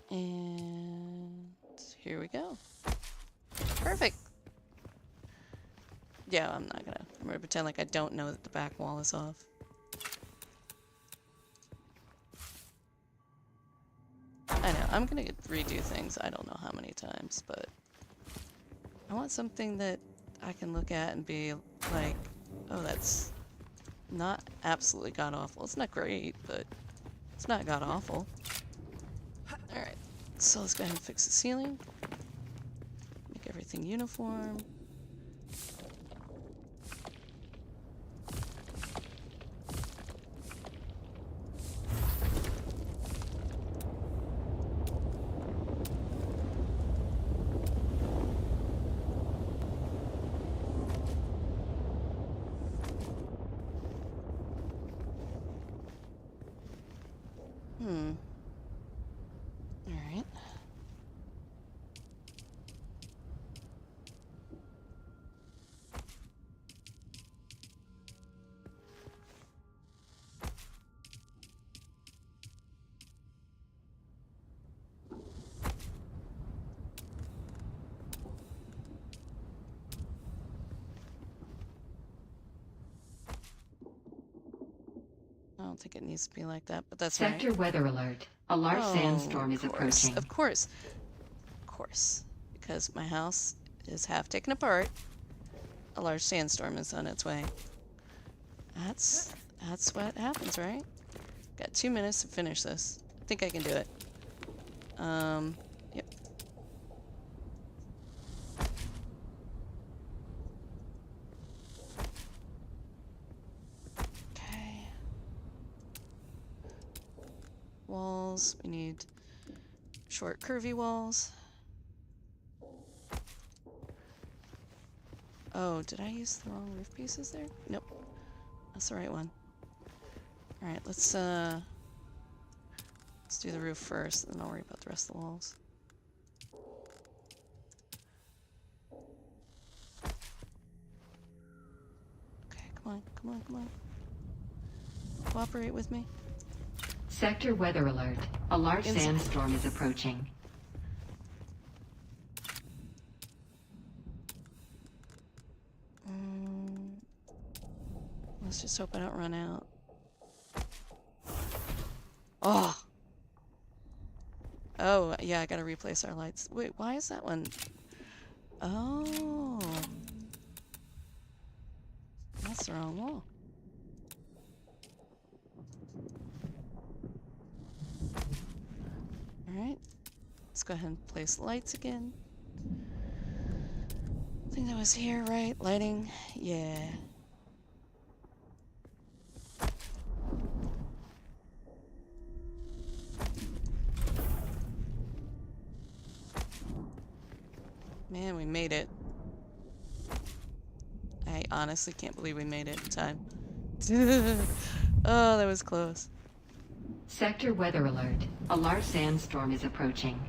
And here we go. Perfect. Yeah, I'm gonna pretend like I don't know that the back wall is off. I know, I'm gonna redo things I don't know how many times, but I want something that I can look at and be like, oh, that's not absolutely god-awful. It's not great, but it's not god-awful. Alright, so let's go ahead and fix the ceiling. Make everything uniform. Alright. I don't think it needs to be like that, but that's right. Sector weather alert. A large sandstorm is approaching. Of course. Of course. Because my house is half taken apart. A large sandstorm is on its way. That's what happens, right? Got 2 minutes to finish this. I think I can do it. Yep. Okay. Walls. We need short, curvy walls. Oh, did I use the wrong roof pieces there? Nope. That's the right one. Alright, let's do the roof first, and then I'll worry about the rest of the walls. Okay, come on, come on, come on. Cooperate with me. Sector weather alert. A large sandstorm is approaching. Let's just hope I don't run out. Oh! Oh, yeah, I gotta replace our lights. Wait, why is that one? Oh. That's the wrong wall. Alright. Let's go ahead and place lights again. I think that was here, right? Lighting? Yeah. Man, we made it. I honestly can't believe we made it in time. Oh, that was close. Sector weather alert. A large sandstorm is approaching.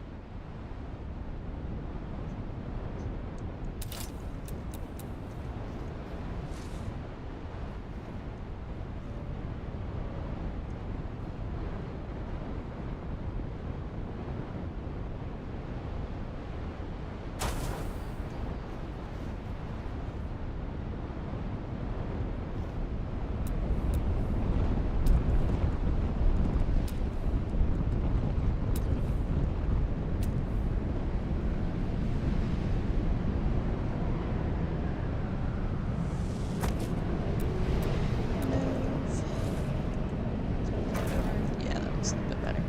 Yeah, that looks a little bit better.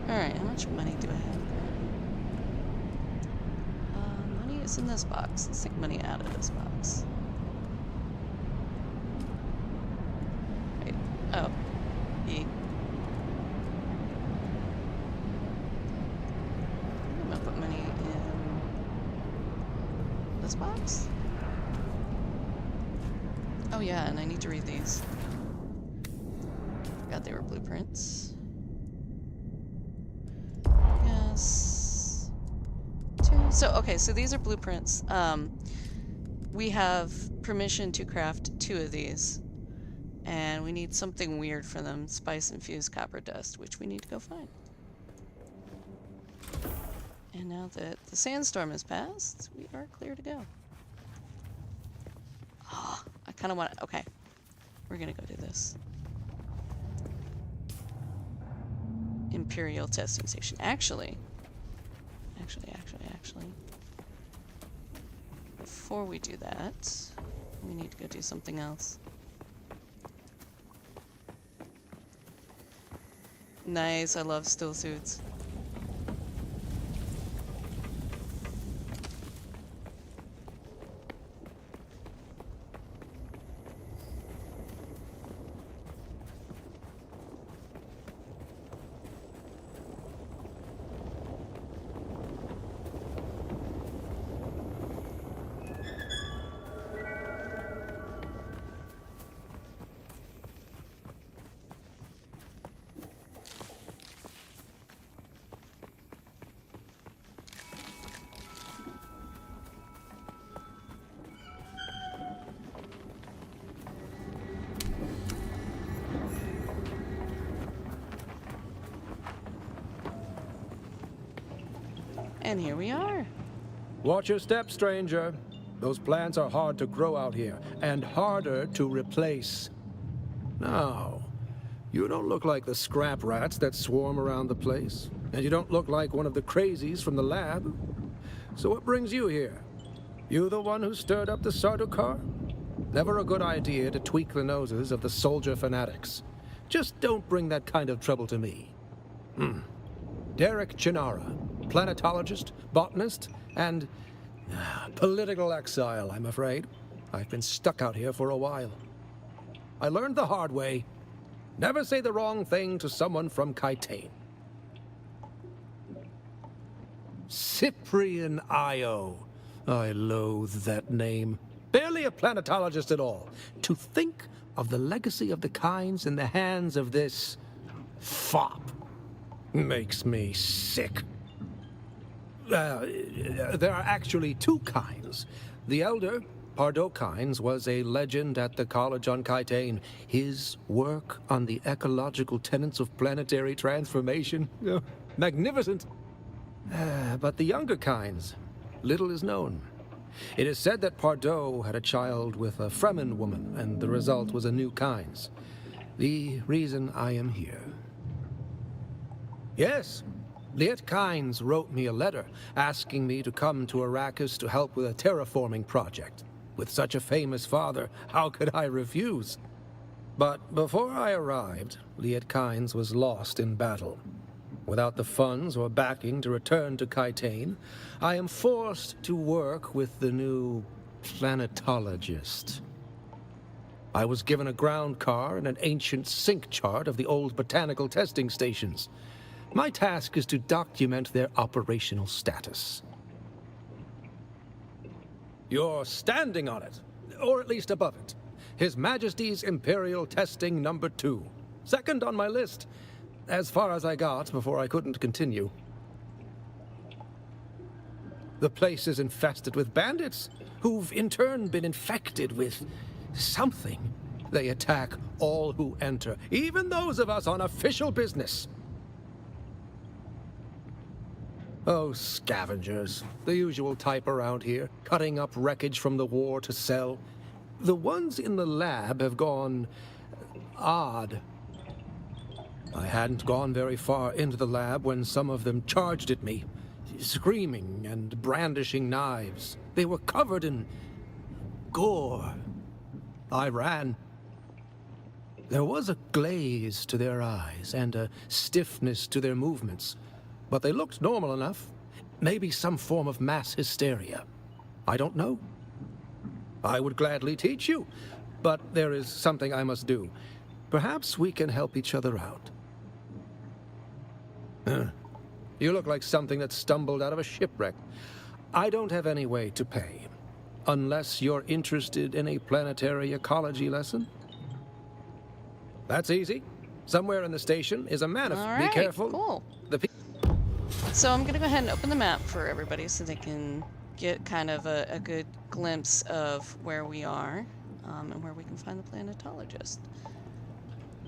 Alright, how much money do I have? Money is in this box. Let's take money out of this box. Wait. Oh. E. I'm gonna put money in this box. Oh yeah, and I need to read these. Forgot they were blueprints. Yes. So, okay, so these are blueprints. We have permission to craft 2 of these. And we need something weird for them. Spice-infused copper dust, which we need to go find. And now that the sandstorm has passed, we are clear to go. Oh, I kind of want to... Okay. We're going to go do this. Imperial testing station. Actually. Before we do that, we need to go do something else. Nice, I love still suits. And here we are. Watch your step, stranger. Those plants are hard to grow out here, and harder to replace. Now, you don't look like the scrap rats that swarm around the place, and you don't look like one of the crazies from the lab. So what brings you here? You the one who stirred up the Sardaukar? Never a good idea to tweak the noses of the soldier fanatics. Just don't bring that kind of trouble to me. Derek Chinara, planetologist, botanist, and political exile, I'm afraid. I've been stuck out here for a while. I learned the hard way. Never say the wrong thing to someone from Kaitain. Cyprian Io. I loathe that name. Barely a planetologist at all. To think of the legacy of the Kynes in the hands of this fop makes me sick. There are actually two Kynes. The elder, Pardo Kynes, was a legend at the college on Kytane. His work on the ecological tenets of planetary transformation, magnificent. But the younger Kynes, little is known. It is said that Pardo had a child with a Fremen woman, and the result was a new Kynes. The reason I am here. Yes, Liet Kynes wrote me a letter asking me to come to Arrakis to help with a terraforming project. With such a famous father, how could I refuse? But before I arrived, Liet Kynes was lost in battle. Without the funds or backing to return to Kytane, I am forced to work with the new planetologist. I was given a ground car and an ancient sync chart of the old botanical testing stations. My task is to document their operational status. You're standing on it, or at least above it. His Majesty's Imperial Testing Number 2. Second on my list. As far as I got before I couldn't continue. The place is infested with bandits, who've in turn been infected with something. They attack all who enter, even those of us on official business. Oh, scavengers. The usual type around here, cutting up wreckage from the war to sell. The ones in the lab have gone odd. I hadn't gone very far into the lab when some of them charged at me, screaming and brandishing knives. They were covered in gore. I ran. There was a glaze to their eyes and a stiffness to their movements, but they looked normal enough. Maybe some form of mass hysteria. I don't know. I would gladly teach you, but there is something I must do. Perhaps we can help each other out. You look like something that stumbled out of a shipwreck. I don't have any way to pay, unless you're interested in a planetary ecology lesson. That's easy. Somewhere in the station is a manif. All Be right, careful. cool. The So I'm going to go ahead and open the map for everybody so they can get kind of a good glimpse of where we are and where we can find the planetologist.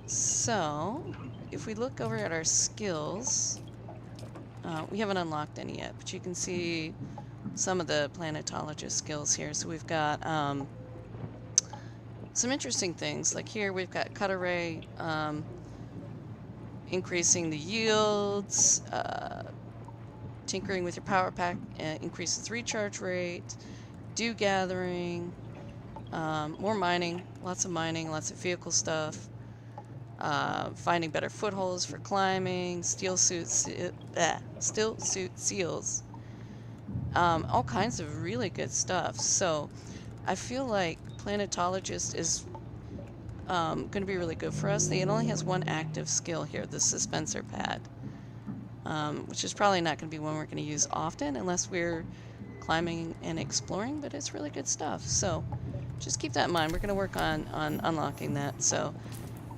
So, if we look over at our skills, we haven't unlocked any yet, but you can see some of the planetologist skills here. So we've got some interesting things, like here we've got cut array, increasing the yields, tinkering with your power pack increases recharge rate, dew gathering, more mining, lots of vehicle stuff. Finding better footholds for climbing, steel suit seals, all kinds of really good stuff. So I feel like planetologist is going to be really good for us. It only has one active skill here, the suspensor pad, which is probably not going to be one we're going to use often unless we're climbing and exploring, but it's really good stuff. So just keep that in mind. We're going to work on unlocking that. So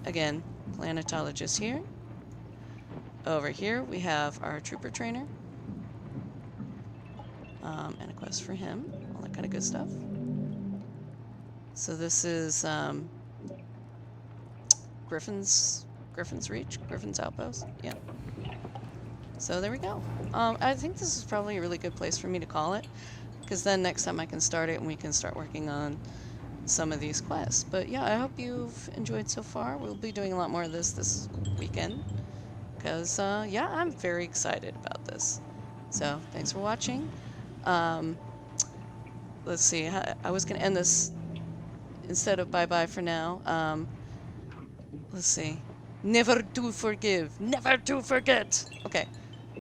again, planetologist here. Over here we have our trooper trainer, and a quest for him, all that kind of good stuff. So this is Griffin's Reach, Griffin's Outpost. Yeah. So there we go. I think this is probably a really good place for me to call it, because then next time I can start it and we can start working on some of these quests. But yeah, I hope you've enjoyed so far. We'll be doing a lot more of this weekend, because yeah, I'm very excited about this. So thanks for watching. Let's see, I was gonna end this instead of bye-bye for now. Let's see, never to forgive, never to forget. Okay.